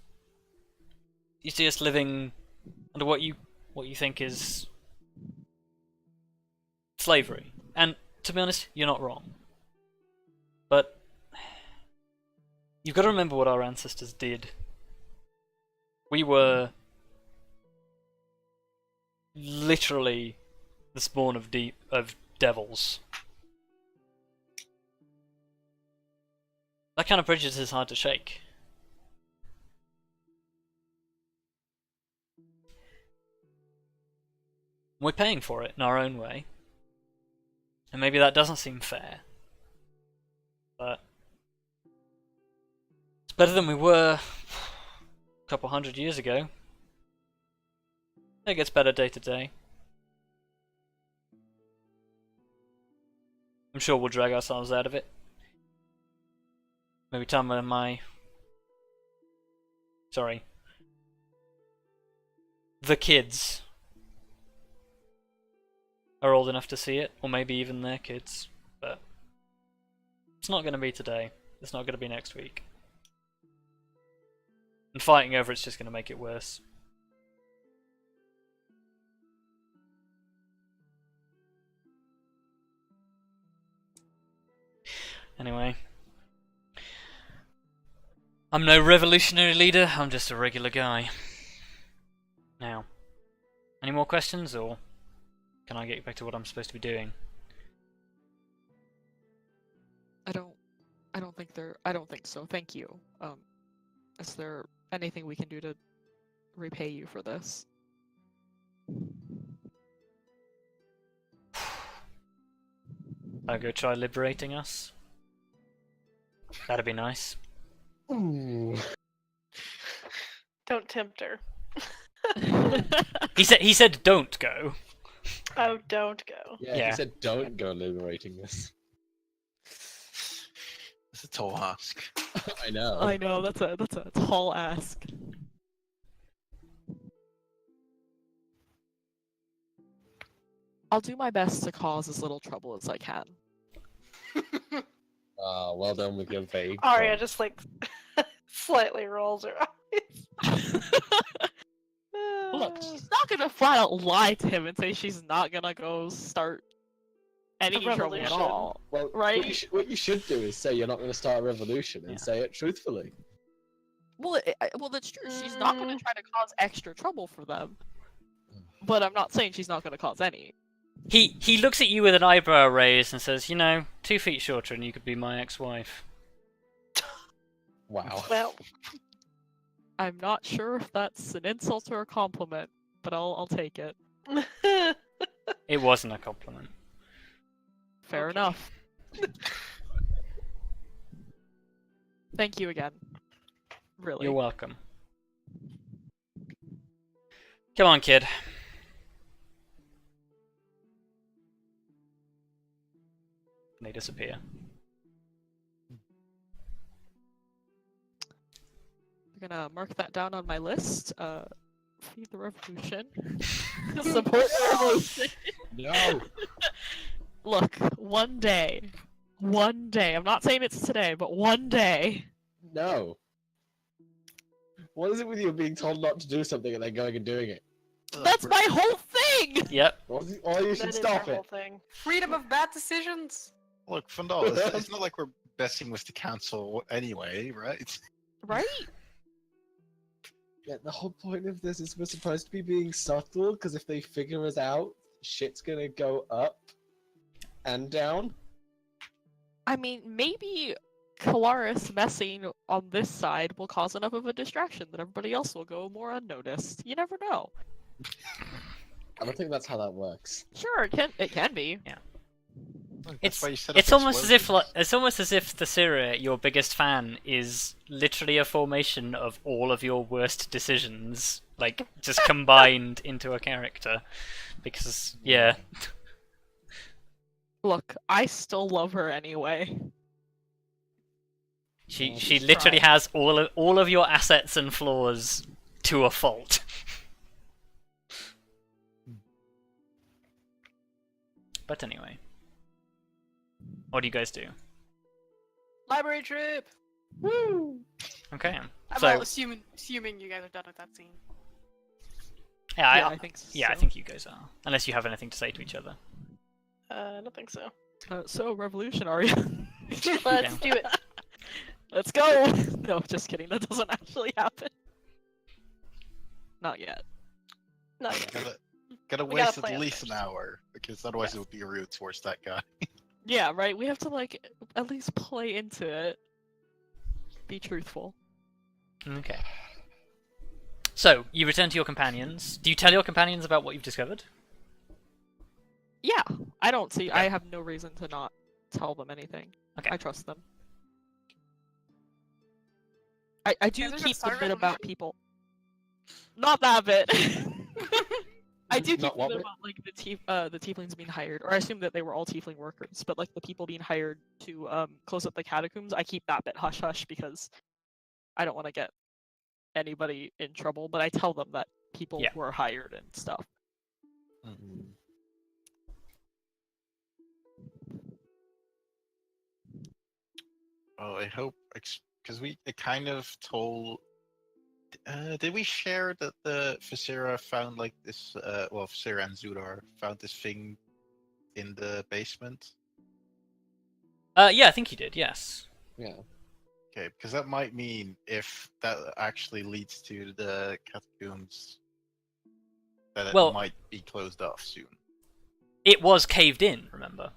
living under what you think is slavery. And to be honest, you're not wrong. But you've got to remember what our ancestors did. We were literally the spawn of devils. That kind of prejudice is hard to shake. We're paying for it in our own way. And maybe that doesn't seem fair. But it's better than we were a couple 100 years ago. It gets better day to day. I'm sure we'll drag ourselves out of it. Maybe time when the kids are old enough to see it, or maybe even their kids, but it's not going to be today. It's not going to be next week. And fighting over it's just going to make it worse. Anyway, I'm no revolutionary leader, I'm just a regular guy. Now, any more questions, or can I get back to what I'm supposed to be doing? I don't think so. Thank you. Is there anything we can do to repay you for this? I'll go try liberating us. That'd be nice. Ooh. Don't tempt her. He said don't go. Oh, don't go. Yeah, Yeah. he said don't go liberating this. It's a tall ask. I know. I know, that's a tall ask. I'll do my best to cause as little trouble as I can. Ah, well done with your vague. Arya plan. just like slightly rolls her eyes. Look, she's not gonna flat out lie to him and say she's not gonna go start any trouble at revolution. all. Well, right? What you should do is say you're not going to start a revolution and Yeah. say it truthfully. Well, that's true. She's not gonna try to cause extra trouble for them. But I'm not saying she's not gonna cause any. He looks at you with an eyebrow raised and says, 2 feet shorter and you could be my ex-wife. Wow. Well, I'm not sure if that's an insult or a compliment, but I'll take it. It wasn't a compliment. Fair Okay. enough. Thank you again. Really. You're welcome. Come on, kid. They disappear. I'm gonna mark that down on my list. feed the revolution. Support the revolution. No. Look, one day, I'm not saying it's today, but one day. No. What is it with you being told not to do something and then going and doing it? That's my whole thing! Yep. Or you That should is stop her it. whole thing. Freedom of bad decisions. Look, Vondal, it's not like we're messing with the council anyway, right? Right? Yeah, the whole point of this is we're supposed to be being subtle, because if they figure us out, shit's gonna go up and down. I mean, maybe Kelariis messing on this side will cause enough of a distraction that everybody else will go more unnoticed. You never know. I don't think that's how that works. Sure, it can be. Look, that's It's why you set up it's almost as if explosives. it's almost as if Tallithsyr, your biggest fan, is literally a formation of all of your worst decisions, like just combined into a character. Because yeah, Look, I still love her anyway. she She's literally trying. has all of your assets and flaws to a fault. But anyway, what do you guys do? Library trip. Woo! Okay, I'm so all assuming you guys are done with that scene. yeah, I think so. I think you guys are, unless you have anything to say to each other. I don't think so. So, revolution, Arya. Let's do it. Let's go! No, just kidding. That doesn't actually happen. Not yet. Not yet. Gotta We gotta waste play at it least first. an hour, because otherwise Yeah. it would be rude towards that guy. Yeah, right. We have to like at least play into it. Be truthful. Okay. So you return to your companions. Do you tell your companions about what you've discovered? Yeah, I don't see. Okay. I have no reason to not tell them anything. Okay. I trust them. I do Guys are gonna keep the start bit a about people. Not that bit. I do keep Not the what bit bit? about like the tieflings being hired, or I assume that they were all tiefling workers, but like the people being hired to close up the catacombs. I keep that bit hush hush because I don't want to get anybody in trouble. But I tell them that people Yeah. were hired and stuff. Oh, I hope, because it kind of told. Did we share that the Visera found like this? Well, Visera and Zudar found this thing in the basement. Yeah, I think you did. Yes. Yeah. Okay, because that might mean if that actually leads to the catacombs, that it Well- might be closed off soon. It was caved in. Remember?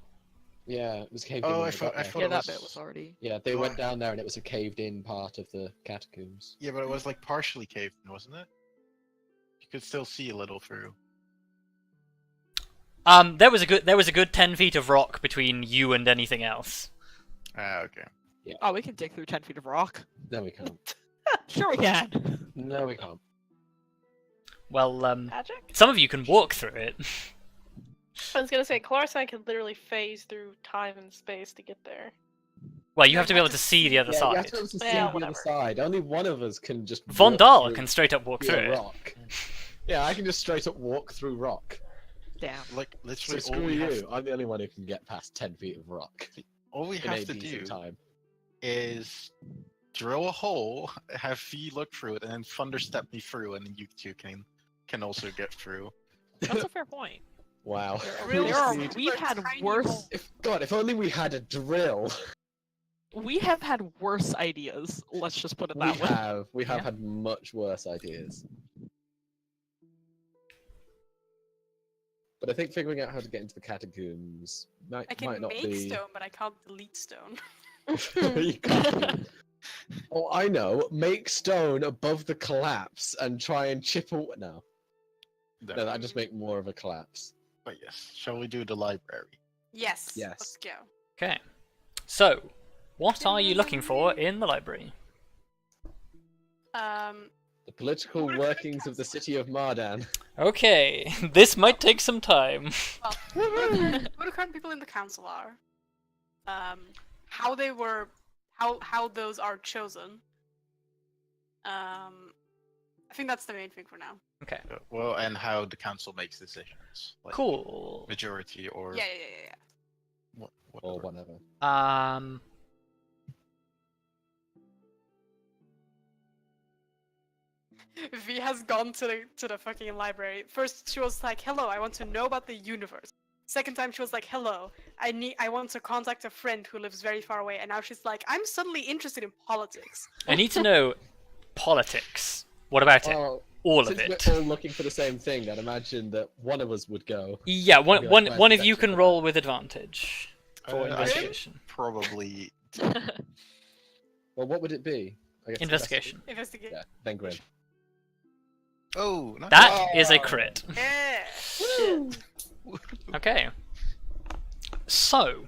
Yeah, it was caved in. Oh, when I they thought- got I there. thought Yeah, it that was- bit was already. Yeah, they Oh, went down there and it was a caved-in part of the catacombs. Yeah, but it was like partially caved in, wasn't it? You could still see a little through. There was a good 10 feet of rock between you and anything else. Ah, okay. Oh, we can dig through 10 feet of rock. No, we can't. Sure we can. No, we can't. Well, Magic? some of you can walk through it. I was gonna say, Kelariis and I can literally phase through time and space to get there. Well, you have to be able to see the other Yeah, you have side. to be able to see Yeah, the other whatever. side. Only one of us can just. walk Vondal through- can straight up walk through through a it. rock. Yeah, I can just straight up walk through rock. Damn. Like So literally, all screw we you. have, I'm the only one who can get past 10 feet of rock all we in have a to decent do time. is drill a hole, have V look through it, and then Thunder step me through, and then you two can also get through. That's a fair point. Wow. Real There are, super we've had tiny worse. hole. If only we had a drill. We have had worse ideas. Let's just put it We that way. have Yeah. had much worse ideas. But I think figuring out how to get into the catacombs I might can not make be. stone, but I can't delete stone. You can't. Oh, I know. Make stone above the collapse and try and chip away. No, No, that just make more of a collapse. but yes, shall we do the library? Yes. Yes. Let's go. Okay. So, what are you looking for in the library? The political What a workings of the city of Mardan. Okay, this might take some time. Well, who the current people in the council are, how they were, how those are chosen. I think that's the main thing for now. Okay. Well, and how the council makes decisions. Like Cool. majority or Yeah. Or whatever. whatever. V has gone to the fucking library. First, she was like, "Hello, I want to know about the universe." Second time, she was like, "Hello, I want to contact a friend who lives very far away." And now she's like, "I'm suddenly interested in politics." I need to know politics. What about it? Well, All of since it. we're all looking for the same thing, I'd imagine that one of us would go. Yeah, Be like, one "Where's of you the can section?" roll with advantage for I investigation. Probably. Well, what would it be? I guess Investigation. Investigate. Yeah, then Grim. Oh, nice. That is a crit. Yeah. Okay. So,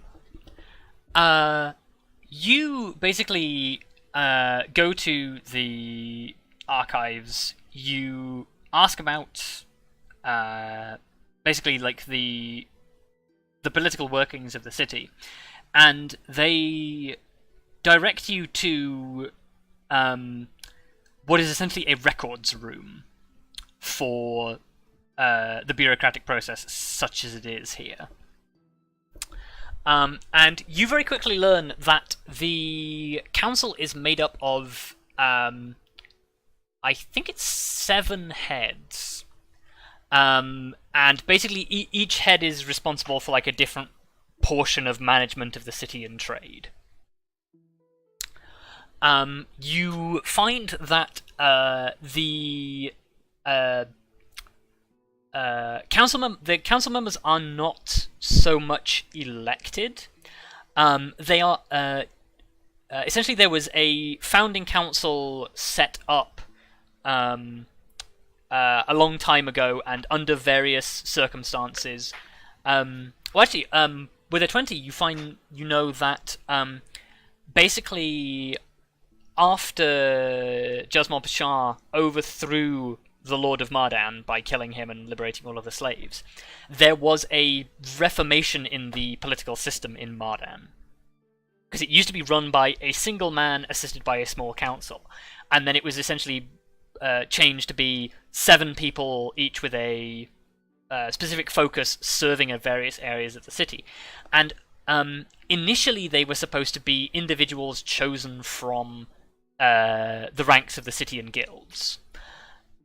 you basically go to the archives. You ask about basically like the political workings of the city, and they direct you to what is essentially a records room for the bureaucratic process such as it is here. And you very quickly learn that the council is made up of, I think it's 7 heads. And basically each head is responsible for like a different portion of management of the city and trade. You find that the council members are not so much elected. They are essentially there was a founding council set up a long time ago, and under various circumstances. With a 20, you know that basically after Jasmal Bashar overthrew the Lord of Mardan by killing him and liberating all of the slaves, there was a reformation in the political system in Mardan. Because it used to be run by a single man assisted by a small council, and then it was essentially changed to be 7 people, each with a specific focus serving at various areas of the city. And initially they were supposed to be individuals chosen from the ranks of the city and guilds.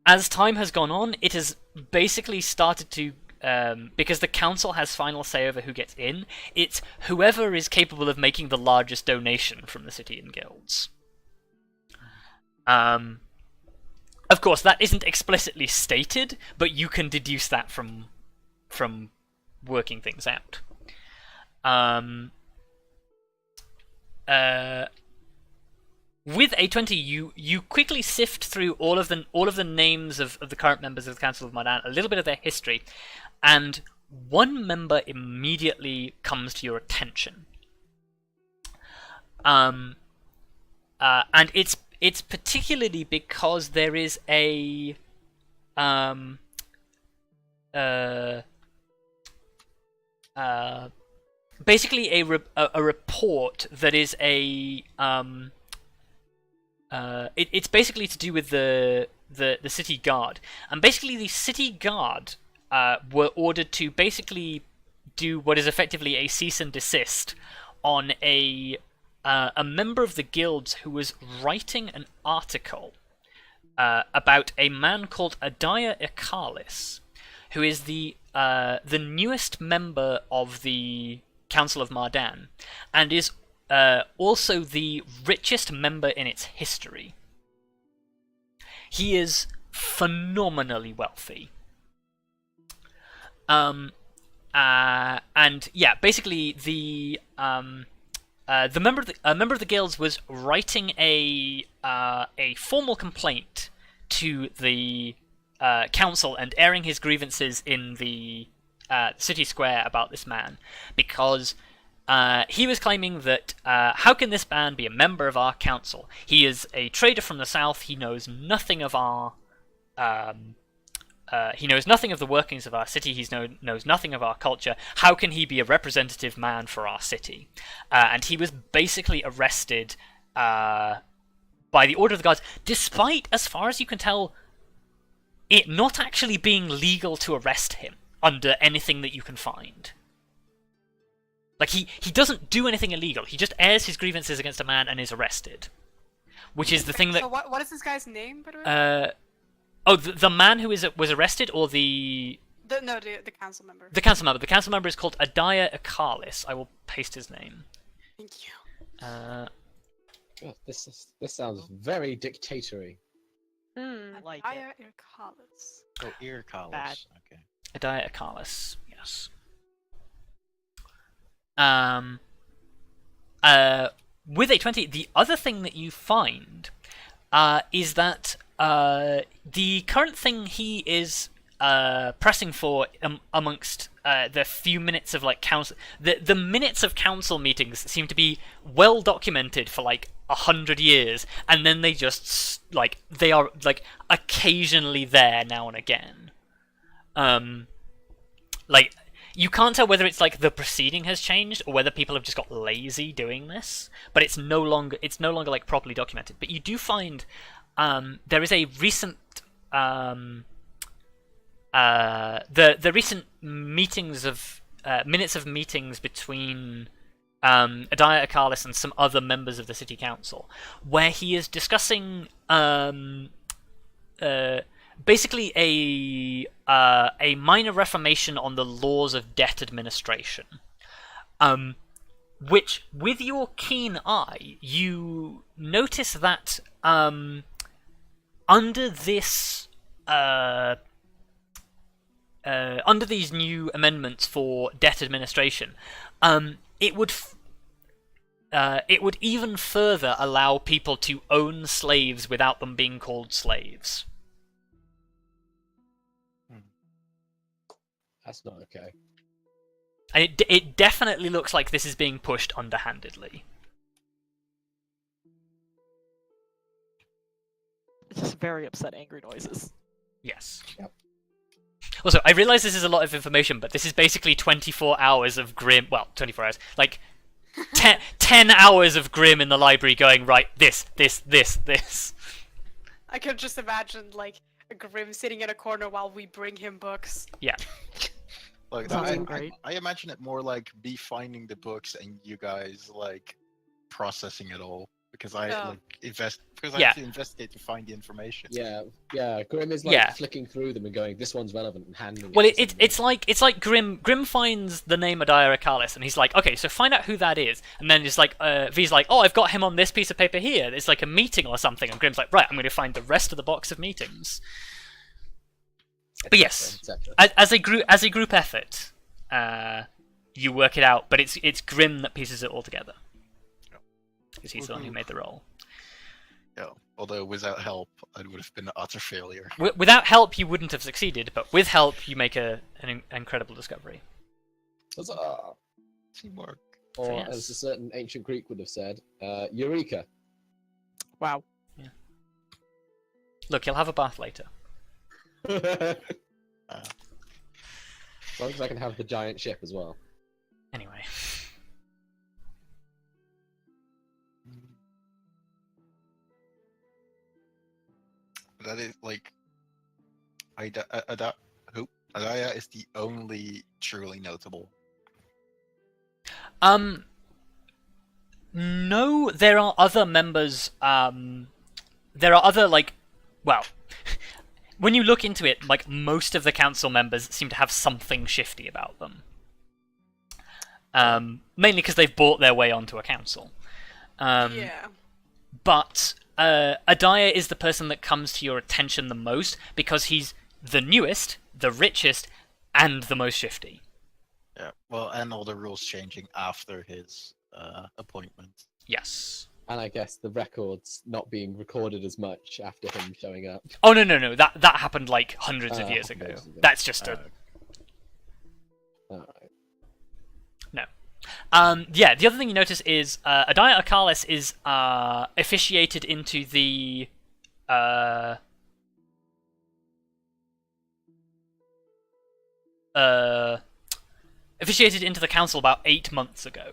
As time has gone on, it has basically started to, because the council has final say over who gets in, it's whoever is capable of making the largest donation from the city and guilds. Of course, that isn't explicitly stated, but you can deduce that from working things out. With A20, you quickly sift through all of the names of the current members of the Council of Mardan, a little bit of their history, and one member immediately comes to your attention. And it's particularly because there is a basically a report that is it's basically to do with the city guard, and basically the city guard were ordered to basically do what is effectively a cease and desist on a member of the guilds who was writing an article about a man called Arya Ikalis, who is the newest member of the Council of Mardan, and is also the richest member in its history. He is phenomenally wealthy. And yeah, basically the member of the guilds was writing a formal complaint to the council and airing his grievances in the city square about this man, because he was claiming that how can this man be a member of our council? He is a trader from the south. He knows nothing of our he knows nothing of the workings of our city. He knows nothing of our culture. How can he be a representative man for our city? And he was basically arrested by the order of the gods, despite, as far as you can tell, it not actually being legal to arrest him under anything that you can find. Like, he doesn't do anything illegal. He just airs his grievances against a man and is arrested. Which is the thing that... So what is this guy's name, by the way? The man who was arrested, or the... The council member. The council member. The council member is called Arya Akalis. I will paste his name. Thank you. Oh, this sounds very dictatory. Hmm. I like Arya it. Ironclaws. Oh, ear collars. Bad. Okay. Arya Akalis, yes. With A20, the other thing that you find is that the current thing he is pressing for amongst the few minutes of like council, the minutes of council meetings seem to be well documented for like 100 years, and then they just like they are like occasionally there now and again. Like, you can't tell whether it's like the proceeding has changed or whether people have just got lazy doing this, but it's no longer like properly documented. But you do find there is a recent the recent meetings of minutes of meetings between Arya Akalis and some other members of the city council, where he is discussing basically a minor reformation on the laws of debt administration, which, with your keen eye, you notice that under this under these new amendments for debt administration, it would even further allow people to own slaves without them being called slaves. That's not okay. And it definitely looks like this is being pushed underhandedly. It's just very upset, angry noises. Yes. Yep. Also, I realise this is a lot of information, but this is basically 24 hours of Grim... Well, 24 hours. Like, 10 hours of Grim in the library going, right, this. I could just imagine, like, a Grim sitting in a corner while we bring him books. Yeah. Like, Sounds great. I imagine it more like me finding the books and you guys like processing it all, because I Oh. I Yeah. have to investigate to find the information. Yeah. Grim is like Yeah. flicking through them and going, "This one's relevant," and handing. Well, it to it's like Grim finds the name Arya Akalis, and he's like, okay, so find out who that is, and then it's like V's like, oh, I've got him on this piece of paper here. It's like a meeting or something, and Grim's like, right, I'm going to find the rest of the box of meetings. But yes, as a group effort, you work it out, but it's Grim that pieces it all together, because he's the one who made the roll. Yeah. Although without help, I would have been an utter failure. Without help, you wouldn't have succeeded, but with help, you make an incredible discovery. Huzzah! Teamwork. Or, yes. as a certain ancient Greek would have said, Eureka! Wow. Look, you'll have a bath later. As long as I can have the giant ship as well. Anyway. That is like, Arya is the only truly notable. No, there are other members. There are other, like, well, when you look into it, like, most of the council members seem to have something shifty about them. Mainly because they've bought their way onto a council. Yeah. But Arya is the person that comes to your attention the most because he's the newest, the richest, and the most shifty. Yeah. Well, and all the rules changing after his appointment. Yes. And I guess the records not being recorded as much after him showing up. Oh no! That happened like hundreds of years ago. Hundreds of years. That's just a Alright. no. Yeah, the other thing you notice is Arya Akalis is officiated into the officiated into the council about 8 months ago.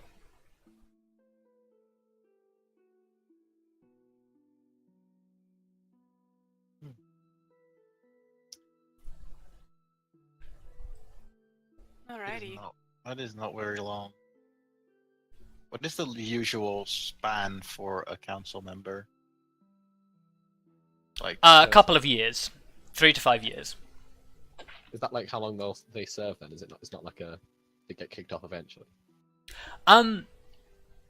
city. That is not very long. What is the usual span for a council member? Like A couple of years, 3 to 5 years. Is that like how long they serve then? Is it not? It's not like they get kicked off eventually.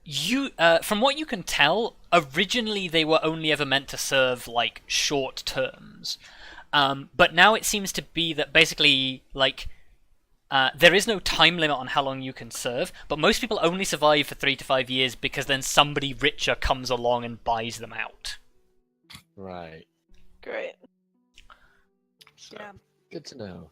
You, from what you can tell, originally they were only ever meant to serve like short terms, but now it seems to be that basically like there is no time limit on how long you can serve, but most people only survive for 3 to 5 years because then somebody richer comes along and buys them out. Right. Great. so. Yeah. Good to know.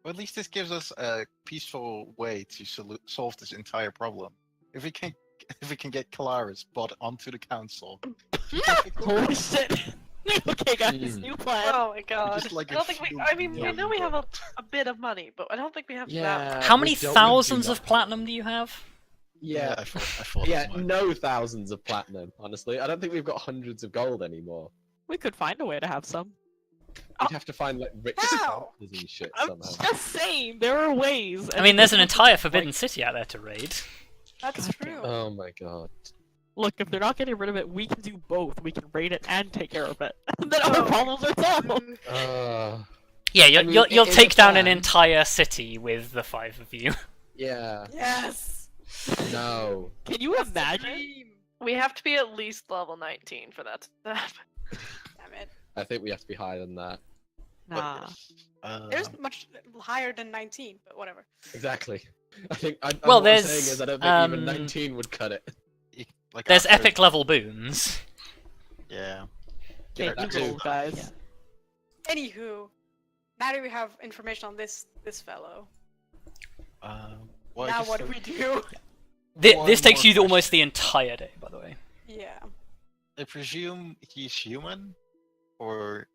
Well, at least this gives us a peaceful way to solve this entire problem. If we can get Kelariis brought onto the council. Holy shit! Okay, guys, Hmm. new plan. Oh my god. Just like I a don't think few I mean, we million know we have a bucks. bit of money, but I don't think we have that Yeah. much. How we many do thousands not- of platinum do you have? Yeah. I thought Yeah, as much. no thousands of platinum, honestly. I don't think we've got hundreds of gold anymore. We could find a way to have some. We'd have to find like rich How? characters and shit I'm somehow. just saying, there are ways. I mean, there's an entire Forbidden City out there to raid. That's God true. Oh my god. Look, if they're not getting rid of it, we can do both. We can raid it and take care of it. And then our problems are solved. Yeah, I mean, you'll it is take a down an plan. entire city with the 5 of you. Yeah. Yes. No. Can you imagine? Dream. We have to be at least level 19 for that to happen. Damn it. I think we have to be higher than that. Nah. There's much higher than 19, but whatever. Exactly. I think. Well, what I'm there's, saying is, I don't think even um, 19 would cut it. Like There's after- epic level boons. Yeah. Okay, that you too. go, guys. Anywho, now that we have information on this fellow, Well, I now guess what do the- we do? One This takes more you almost question. the entire day, by the way. Yeah. I presume he's human, or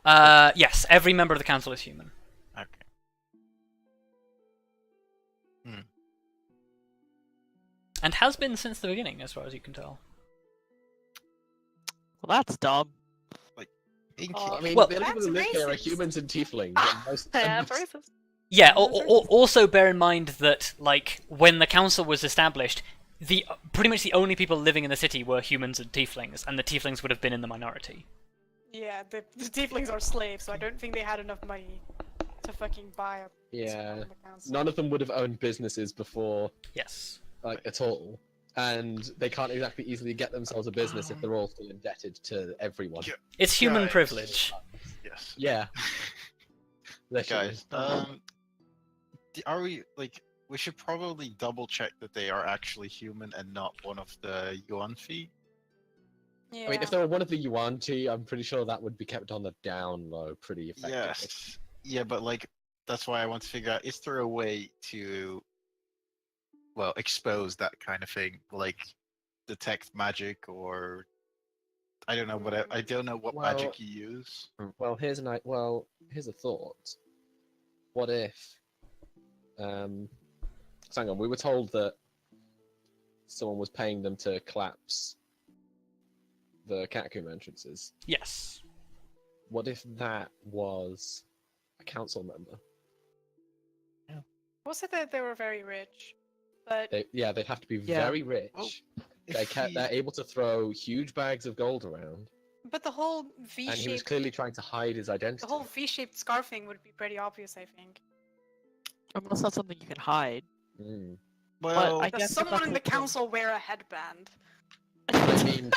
Yes, every member of the council is human. okay. And has been since the beginning, as far as you can tell. Well, that's dumb. I mean, Well- the only people who live That's here are racist. humans and tieflings. And most, Yeah, and most- racist. Yeah, Yeah, that's also bear in mind that, like, when the council was established, pretty much the only people living in the city were humans and tieflings, and the tieflings would have been in the minority. Yeah, the tieflings are slaves, so I don't think they had enough money to fucking buy a Yeah. on the council. None of them would have owned businesses before, Yes. like, at all. And they can't exactly easily get themselves a business if they're all still indebted to everyone. Yeah. It's human Guys. privilege. Yes. Yeah. Guys, are we like? We should probably double check that they are actually human and not one of the Yuan Fi. Yeah. I mean, if they were one of the Yuan Ti, I'm pretty sure that would be kept on the down low pretty effectively. Yes. Yeah, but like that's why I want to figure out: is there a way to, well, expose that kind of thing, like detect magic or I don't know what I don't know what Well- magic you use. Well, here's a thought. What if? So hang on, we were told that someone was paying them to collapse the catacomb entrances. Yes. What if that was a council member? Was it that they were very rich? But They'd have to be Yeah. very rich. Well, They're able to throw huge bags of gold around, the whole and he was V-shaped clearly trying to hide his identity. the whole V-shaped scarf thing would be pretty obvious, I think. Unless that's something you can hide. Mm. well, I Does guess if someone that's in the what they- council wear a headband? I mean,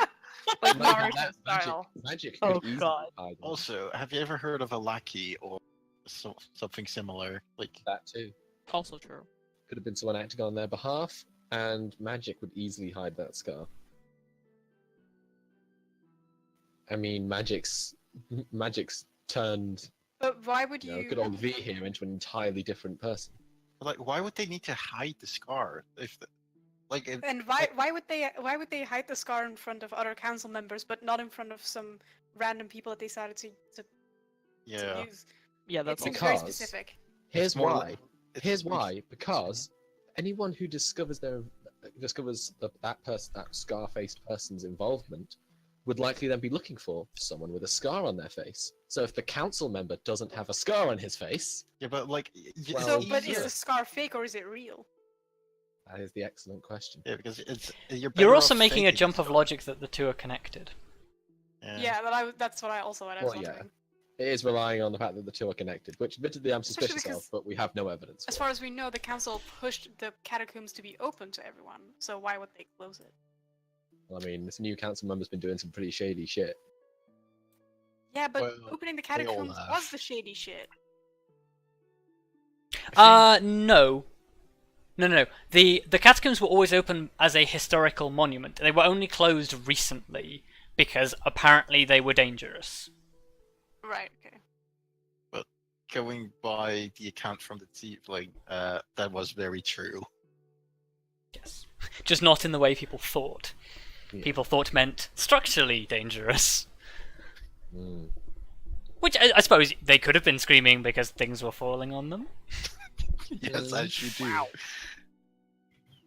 Like maybe Naruto that's style. Magic Oh, could easily God. hide them. also, have you ever heard of a lackey or something similar? Like, That too. Also true. Could have been someone acting on their behalf, and magic would easily hide that scar. I mean, magic's turned, But why would you know, you? good old V here into an entirely different person. like, why would they need to hide the scar? If, And why would they hide the scar in front of other council members, but not in front of some random people that they decided to yeah, use? Yeah, It that's seems Because- very specific. Here's more why. like- Here's why. Because anyone who discovers that scar-faced person's involvement would likely then be looking for someone with a scar on their face. So if the council member doesn't have a scar on his face, Yeah, but like, Well, So, it's but is easier. the scar fake or is it real? that is the excellent question. Yeah, because you're. You're better also off making a faking jump of stuff. logic that the two are connected. Yeah, that's what I was Well, yeah. wondering. It is relying on the fact that the two are connected, which admittedly I'm Especially suspicious of, because- but we have no evidence. As for far it. as we know, the council pushed the catacombs to be open to everyone, so why would they close it? I mean, this new council member's been doing some pretty shady shit. Yeah, but Well, opening the they all catacombs was have. the shady shit. No. No. The catacombs were always open as a historical monument. They were only closed recently because apparently they were dangerous. Right, okay. Going by the account from the tiefling, that was very true. Yes. Just not in the way people thought. Yeah. People thought meant structurally dangerous. Mm. Which I suppose they could have been screaming because things were falling on them. Yes, as you do. Wow.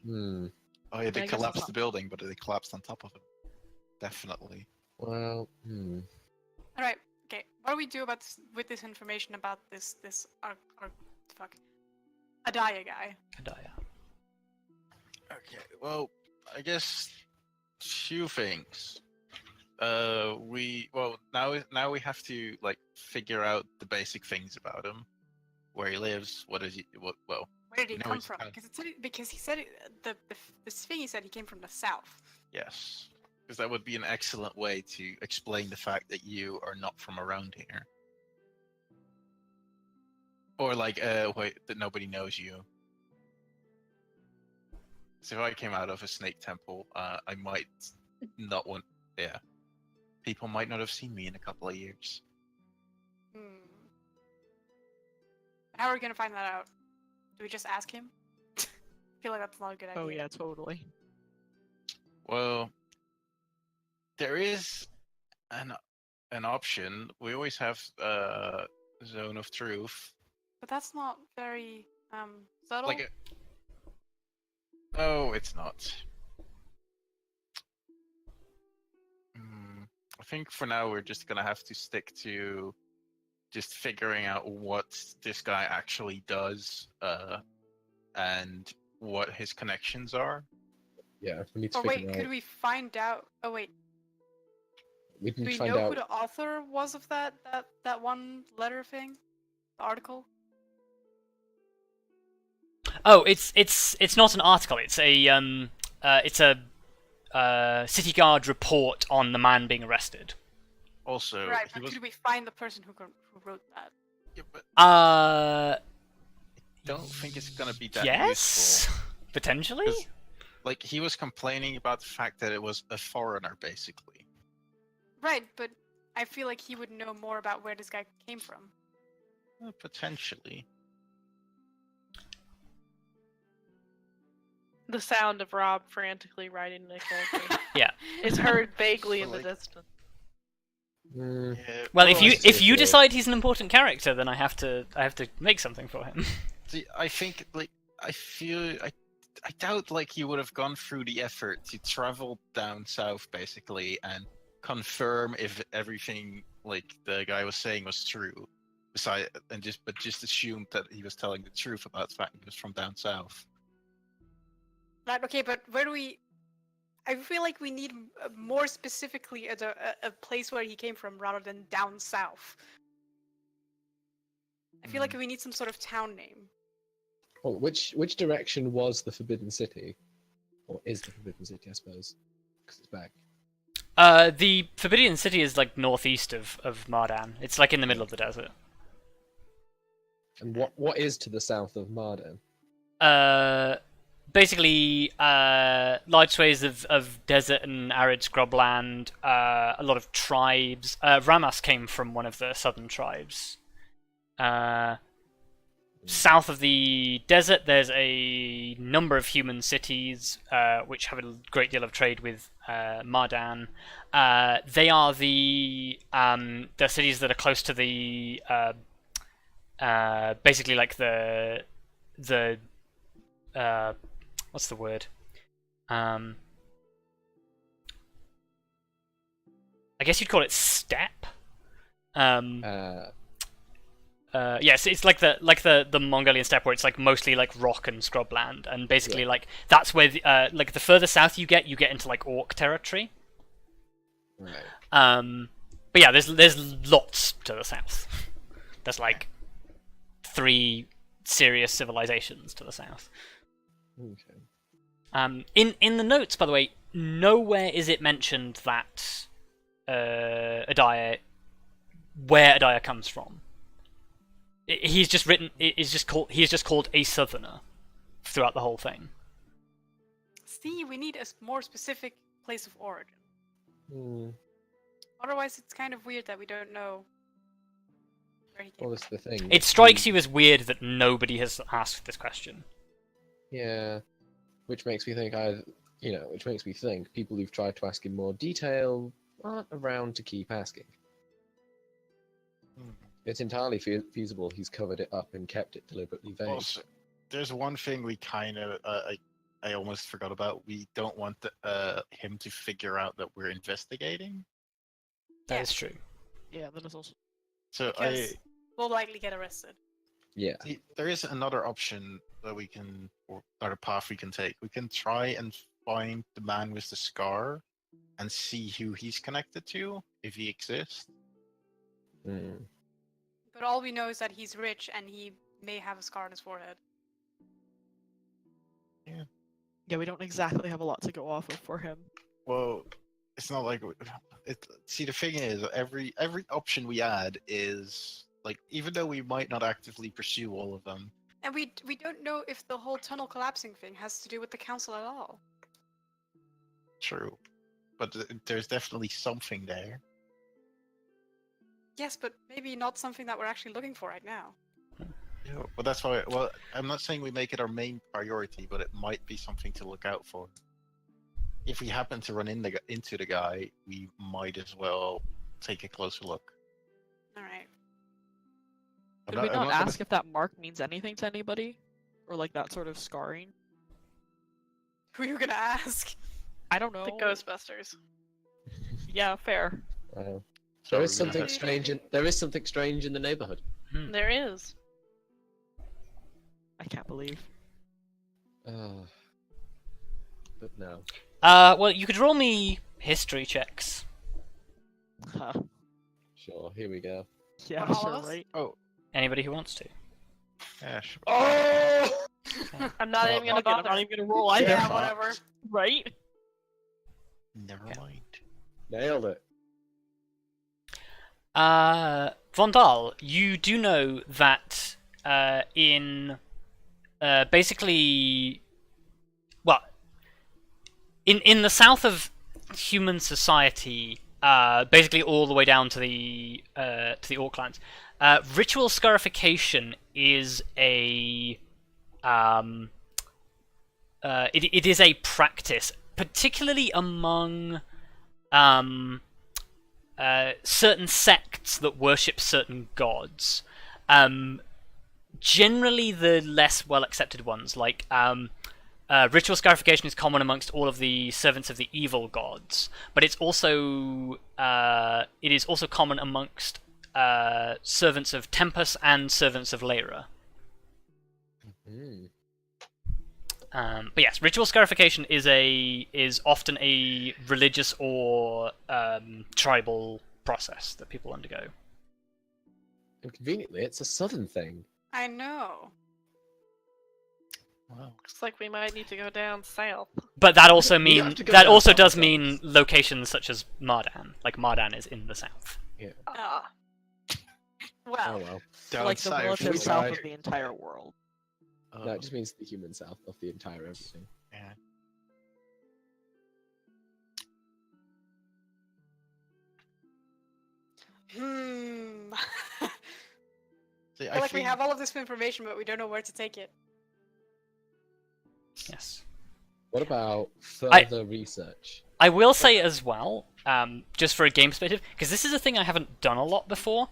Hmm. Oh yeah, they I guess collapsed it's the building, but they collapsed on top of it. Definitely. Well, Alright, okay. What do we do about this, with this information about this Adaya guy? Kadaya. Okay, well, I guess few things. Now we have to like figure out the basic things about him, where he lives, what is he, what well. Where did he No, come it's from? kind Because he said this thing he said he came from the south. Yes, because that would be an excellent way to explain the fact that you are not from around here, or like wait, that nobody knows you. So if I came out of a snake temple, I might not want. Yeah, people might not have seen me in a couple of years. Hmm. How are we gonna find that out? Do we just ask him? I feel like that's not a good idea. Oh yeah, totally. Well, there is an option. We always have zone of truth. But that's not very subtle. Like no, it's not. I think for now we're just gonna have to stick to just figuring out what this guy actually does, and what his connections are. yeah, we need to Or figure wait, out. could we find out? Oh wait, We do need we to find know out. who the author was of that one letter thing, the article? Oh, it's not an article. It's a city guard report on the man being arrested. Also, Right, he but was. could we find the person who wrote that? Yeah, but Uh, don't think it's gonna be that yes, useful. potentially. 'Cause, like, he was complaining about the fact that it was a foreigner, basically. Right, but I feel like he would know more about where this guy came from. Potentially. The sound of Rob frantically writing a character Yeah. is heard vaguely in the Like- distance. Mm, Yeah, Well, Well, if you I see it. decide he's an important character, then I have to make something for him. see, I think, like, I doubt, like, he would have gone through the effort to travel down south, basically, and confirm if everything, like, the guy was saying was true. But just assumed that he was telling the truth about the fact he was from down south. Right, okay, but where do we... I feel like we need more specifically a place where he came from rather than down south. I feel like we need some sort of town name. well, which direction was the Forbidden City, or is the Forbidden City? I suppose because it's back. The Forbidden City is like northeast of Mardan. It's like in the middle of the desert. And what is to the south of Mardan? Basically, large swathes of desert and arid scrubland. A lot of tribes. Ramas came from one of the southern tribes. South of the desert, there's a number of human cities which have a great deal of trade with Mardan. They are the cities that are close to the basically like the what's the word? I guess you'd call it steppe. Um, Uh, yes, it's like the Mongolian steppe where it's like mostly like rock and scrubland, and basically like that's where like the further south you get into like orc territory. right. But yeah, there's lots to the south. There's like 3 serious civilizations to the south. Okay. In the notes, by the way, nowhere is it mentioned that Adaya, where Adaya comes from. He's just called a southerner throughout the whole thing. See, we need a more specific place of origin. Hmm. Otherwise, it's kind of weird that we don't know where he came Well, that's the thing. It strikes you as weird that nobody has asked this question. Yeah. Which makes me think people who've tried to ask in more detail aren't around to keep asking. It's entirely feasible he's covered it up and kept it deliberately vague. Also, there's one thing we kind of I almost forgot about. We don't want him to figure out that we're investigating. That is true. Yeah, that is also. So Because we'll likely get arrested. Yeah. there is another option that we can, or a path we can take. We can try and find the man with the scar and see who he's connected to, if he exists. Hmm. But all we know is that he's rich and he may have a scar on his forehead. Yeah, we don't exactly have a lot to go off of for him. Well, it's not like see, the thing is, every option we add is like, even though we might not actively pursue all of them. And we don't know if the whole tunnel collapsing thing has to do with the council at all. True, but there's definitely something there. Yes, but maybe not something that we're actually looking for right now. Yeah, well, that's why. Well, I'm not saying we make it our main priority, but it might be something to look out for. If we happen to run into the guy, we might as well take a closer look. All right. Did we not ask if that mark means anything to anybody? Or like that sort of scarring? Who are you gonna ask? I don't know. The Ghostbusters. Yeah, fair. So There is we're gonna something have- strange in the neighborhood. There is. I can't believe. But no. Well, you could roll me history checks. Huh. Sure, here we go. Yeah, All of sure, us? right? Oh, Anybody who wants to. yeah, sure. Oh! I'm not even gonna I'm bother. not even gonna roll either. Yeah, whatever. Right? Never mind. Nailed it. Vondal, you do know that in basically, well, in the south of human society, basically all the way down to the Orclands, ritual scarification is a it is a practice, particularly among certain sects that worship certain gods. Generally, the less well-accepted ones, like ritual scarification, is common amongst all of the servants of the evil gods, but it's also it is also common amongst servants of Tempus and servants of Lyra. Mm. But yes, ritual scarification is often a religious or tribal process that people undergo. And conveniently, it's a southern thing. I know. Wow. Looks like we might need to go down south. But that also We don't mean have to go that down also south does ourselves. mean locations such as Mardan. Like Mardan is in the south. Ah. Oh Well, well. Down Like the south, relative we south tried. of the entire world. No, it just means the human south of the entire everything. yeah. hmm. See, I feel like we have all of this information, but we don't know where to take it. Yes. What about further research? I will say as well, just for a game perspective, because this is a thing I haven't done a lot before.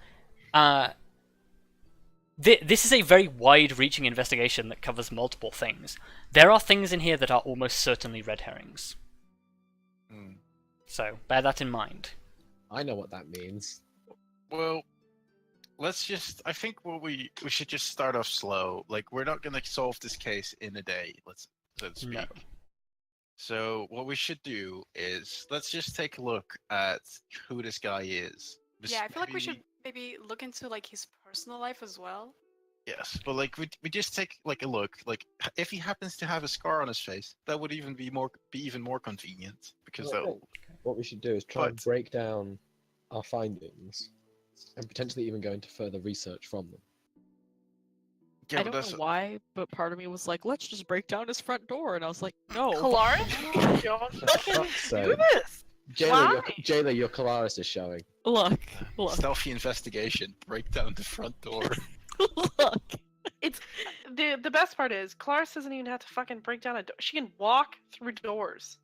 This is a very wide-reaching investigation that covers multiple things. There are things in here that are almost certainly red herrings. Mm. So bear that in mind. I know what that means. Well, let's just. I think we should just start off slow. Like, we're not gonna solve this case in a day. So to speak. No. So what we should do is let's just take a look at who this guy is. Yeah, I feel like we should Maybe- maybe look into like his personal life as well. Yes, but like we just take like a look. Like if he happens to have a scar on his face, that would even be even more convenient because Well, that'll. What we should do is try and But- break down our findings and potentially even go into further research from them. Yeah, I but don't that's know why, but part of me was like, let's just break down his front door, and I was like, no. Kelariis, don't fucking fuck's do sake. this. Jayla, Why? your Kelariis is showing. Look, look, stealthy investigation. Break down the front door. look. It's the best part is Kelariis doesn't even have to fucking break down a door. She can walk through doors.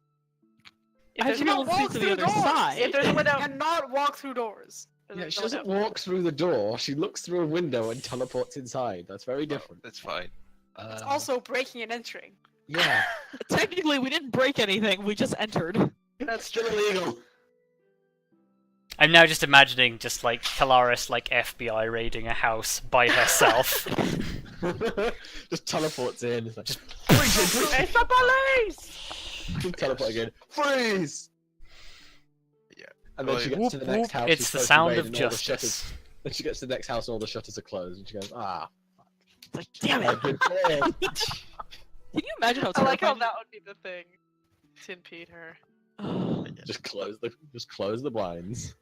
If I there's should a be able window- to see to the other side. If there's a window, Cannot walk through doors. Yeah, she doesn't walk through the door. She looks through a window and teleports inside. That's very different. That's fine. It's also breaking and entering. Yeah, Technically, we didn't break anything. We just entered. That's still illegal. I'm now just imagining just like Kelariis like FBI raiding a house by herself. Just teleports in. It's like, Just- It's the police! teleport again. Freeze! Yeah. And then Well, she gets Whoop, to the next whoop, house. it's she's the supposed to sound raid of and all the justice. shutters- Then she gets to the next house and all the shutters are closed, and she goes, ah. It's like, damn it. I've been cleared." Can you imagine how I like how terrifying that would be the thing. Tin Peter. Just close the blinds.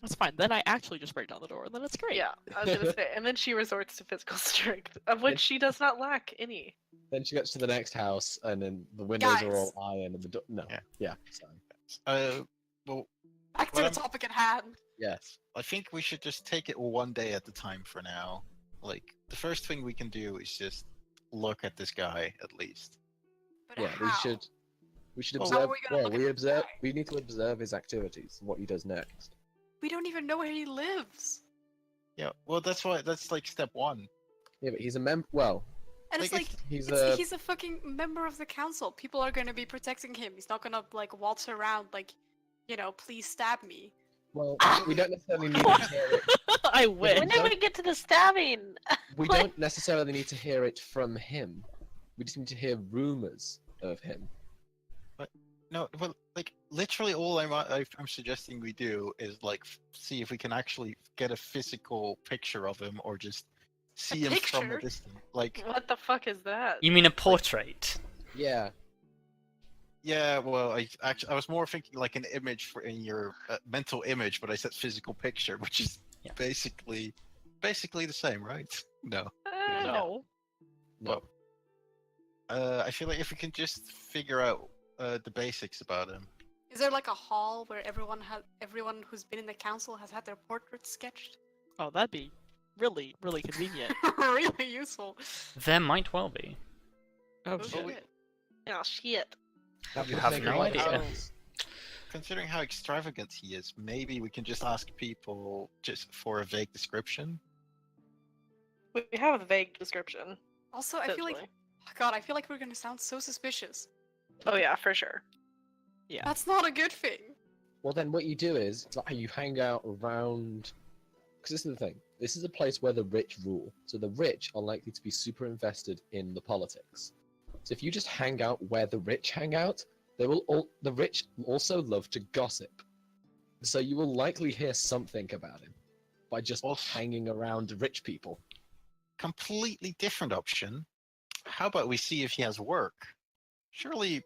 That's fine. Then I actually just break down the door, and then it's great. Yeah, I was gonna say, and then she resorts to physical strength, of which she does not lack any. Then she gets to the next house, and then the windows are all Guys. iron, and the door. No. Yeah. Sorry. Well, Back to Well, the topic at hand. Yes. I think we should just take it one day at a time for now. Like, the first thing we can do is just look at this guy at least. But Yeah. how? We should Well, how are observe. we gonna Yeah, look at we this observe. guy? We need to observe his activities, what he does next. We don't even know where he lives. Yeah. Well, that's like step one. Yeah, but he's a Well, And it's like he's he's a fucking member of the council. People are gonna be protecting him. He's not gonna like waltz around like, please stab me. Well, we don't necessarily need to hear it. I When win. did we get to the stabbing? We don't necessarily need to hear it from him. We just need to hear rumors of him. No, well, like literally all I'm suggesting we do is like see if we can actually get a physical picture of him or just see him from a picture? distance. Like, What the fuck is that? You mean a portrait? Yeah. yeah, well, I was more thinking like an image in your mental image, but I said physical picture, which is Yeah. basically the same, right? No. No. No. I feel like if we can just figure out the basics about him. Is there like a hall where everyone who's been in the council has had their portraits sketched? Oh, that'd be really, really convenient. Really useful. There might well be. Oh, Oh, shit. shit. Oh shit. That You would have make no a lot of idea. sense. Considering how extravagant he is, maybe we can just ask people just for a vague description. We have a vague description. Also, I feel like, essentially. God, I feel like we're gonna sound so suspicious. Oh yeah, for sure. Yeah. That's not a good thing. Well, then what you do is it's like you hang out around. Because this is the thing. This is a place where the rich rule. So the rich are likely to be super invested in the politics. So if you just hang out where the rich hang out, the rich also love to gossip. So you will likely hear something about him by just hanging around rich people. Completely different option. How about we see if he has work? Surely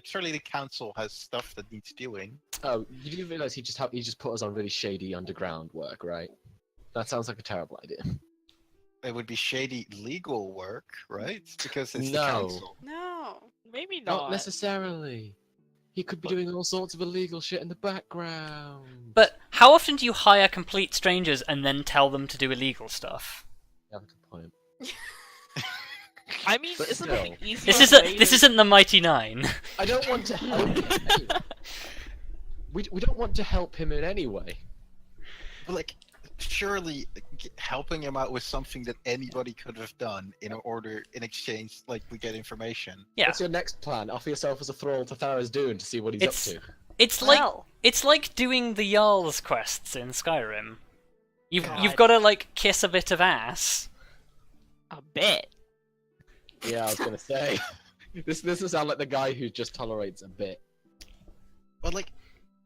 surely the council has stuff that needs doing. Oh, you do realize he just put us on really shady underground work, right? That sounds like a terrible idea. It would be shady legal work, right? Because it's the No. council. No. Maybe Not not. necessarily. He could be doing all sorts of illegal shit in the background. But how often do you hire complete strangers and then tell them to do illegal stuff? You have a good point. I mean, But isn't still. it the easiest This way to- isn't the Mighty Nine. I don't want to help him. We don't want to help him in any way. But like, surely helping him out with something that anybody could have done in exchange, like we get information. Yeah. What's your next plan? Offer yourself as a thrall to Thara's Dune to see what he's It's- up to. It's Well. like doing the Jarl's quests in Skyrim. You've God. got to like kiss a bit of ass. A bit. Yeah, I was gonna say. This will sound like the guy who just tolerates a bit. But like,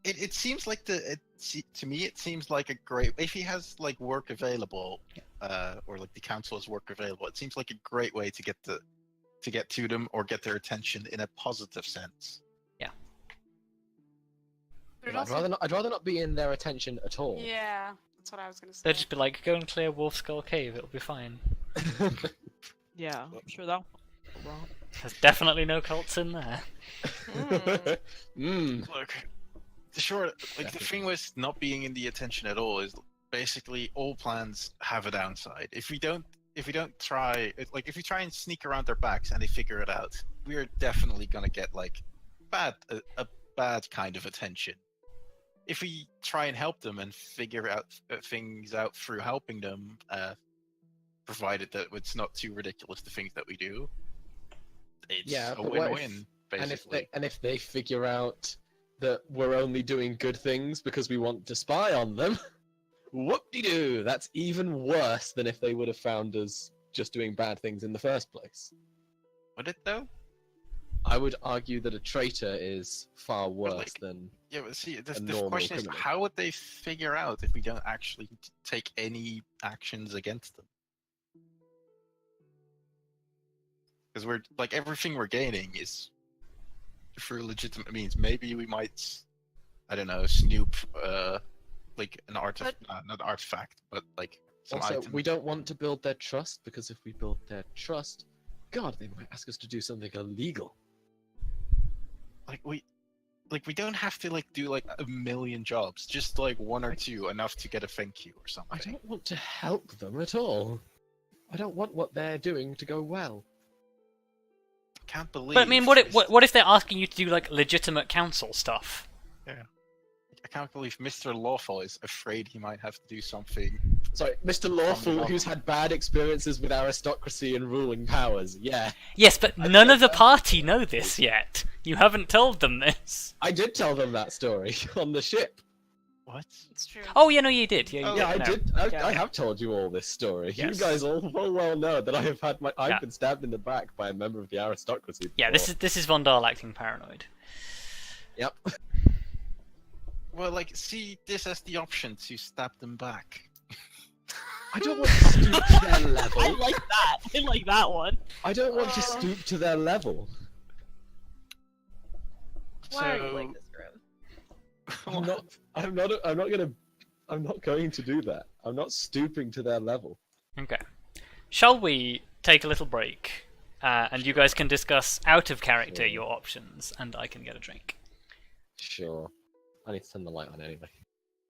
it seems like to me it seems like a great if he has like work available, or like the council has work available. It seems like a great way to get to them or get their attention in a positive sense. There's I'd also- rather not be in their attention at all. Yeah, that's what I was gonna say. They'll just be like, go and clear Wolf Skull Cave, it'll be fine. Yeah, I'm sure that won't go wrong. There's definitely no cults in there. Look, the thing with not being in the attention at all is basically all plans have a downside. If we try, if we try and sneak around their backs and they figure it out, we're definitely gonna get like a bad kind of attention. If we try and help them and figure out things out through helping them, provided that it's not too ridiculous, the things that we do, it's a but what win-win, basically. And if they figure out that we're only doing good things because we want to spy on them, whoop-de-doo! That's even worse than if they would have found us just doing bad things in the first place. Would it though? I would argue that a traitor is far worse like, than... Yeah, but see, the normal question is, criminal. how would they figure out if we don't actually take any actions against them? Because we're like everything we're gaining is through legitimate means. Maybe we might, I don't know, snoop like an artifact, not artifact, but like some Also, item. we don't want to build their trust, because if we build their trust, God, they might ask us to do something illegal. We don't have to like do like a million jobs, just like one or two, enough to get a thank you or something. I don't want to help them at all. I don't want what they're doing to go well. Can't believe. But I mean, what if they're asking you to do like legitimate council stuff? I can't believe Mr. Lawful is afraid he might have to do something. Sorry, Mr. Lawful, who's had bad experiences with aristocracy and ruling powers, yeah. Yes, but none of the party know this yet. You haven't told them this. I did tell them that story on the ship. What? It's true. Oh, yeah, no, you did. Yeah, you Oh, did. Yeah, I No. did. Yeah. I have told you all this story. Yes. You guys all full well know that I've Yeah. been stabbed in the back by a member of the aristocracy. Yeah, before. this is Vondal acting paranoid. Yep. Well, like, see this as the option to stab them back. I don't want to stoop to their level. I like that. I like that one. I don't want to stoop to their level. Why are you So- like this, Grim? I'm not going to do that. I'm not stooping to their level. Okay. Shall we take a little break, and you guys can discuss out of character Sure. your options, and I can get a drink. Sure. I need to turn the light on anyway.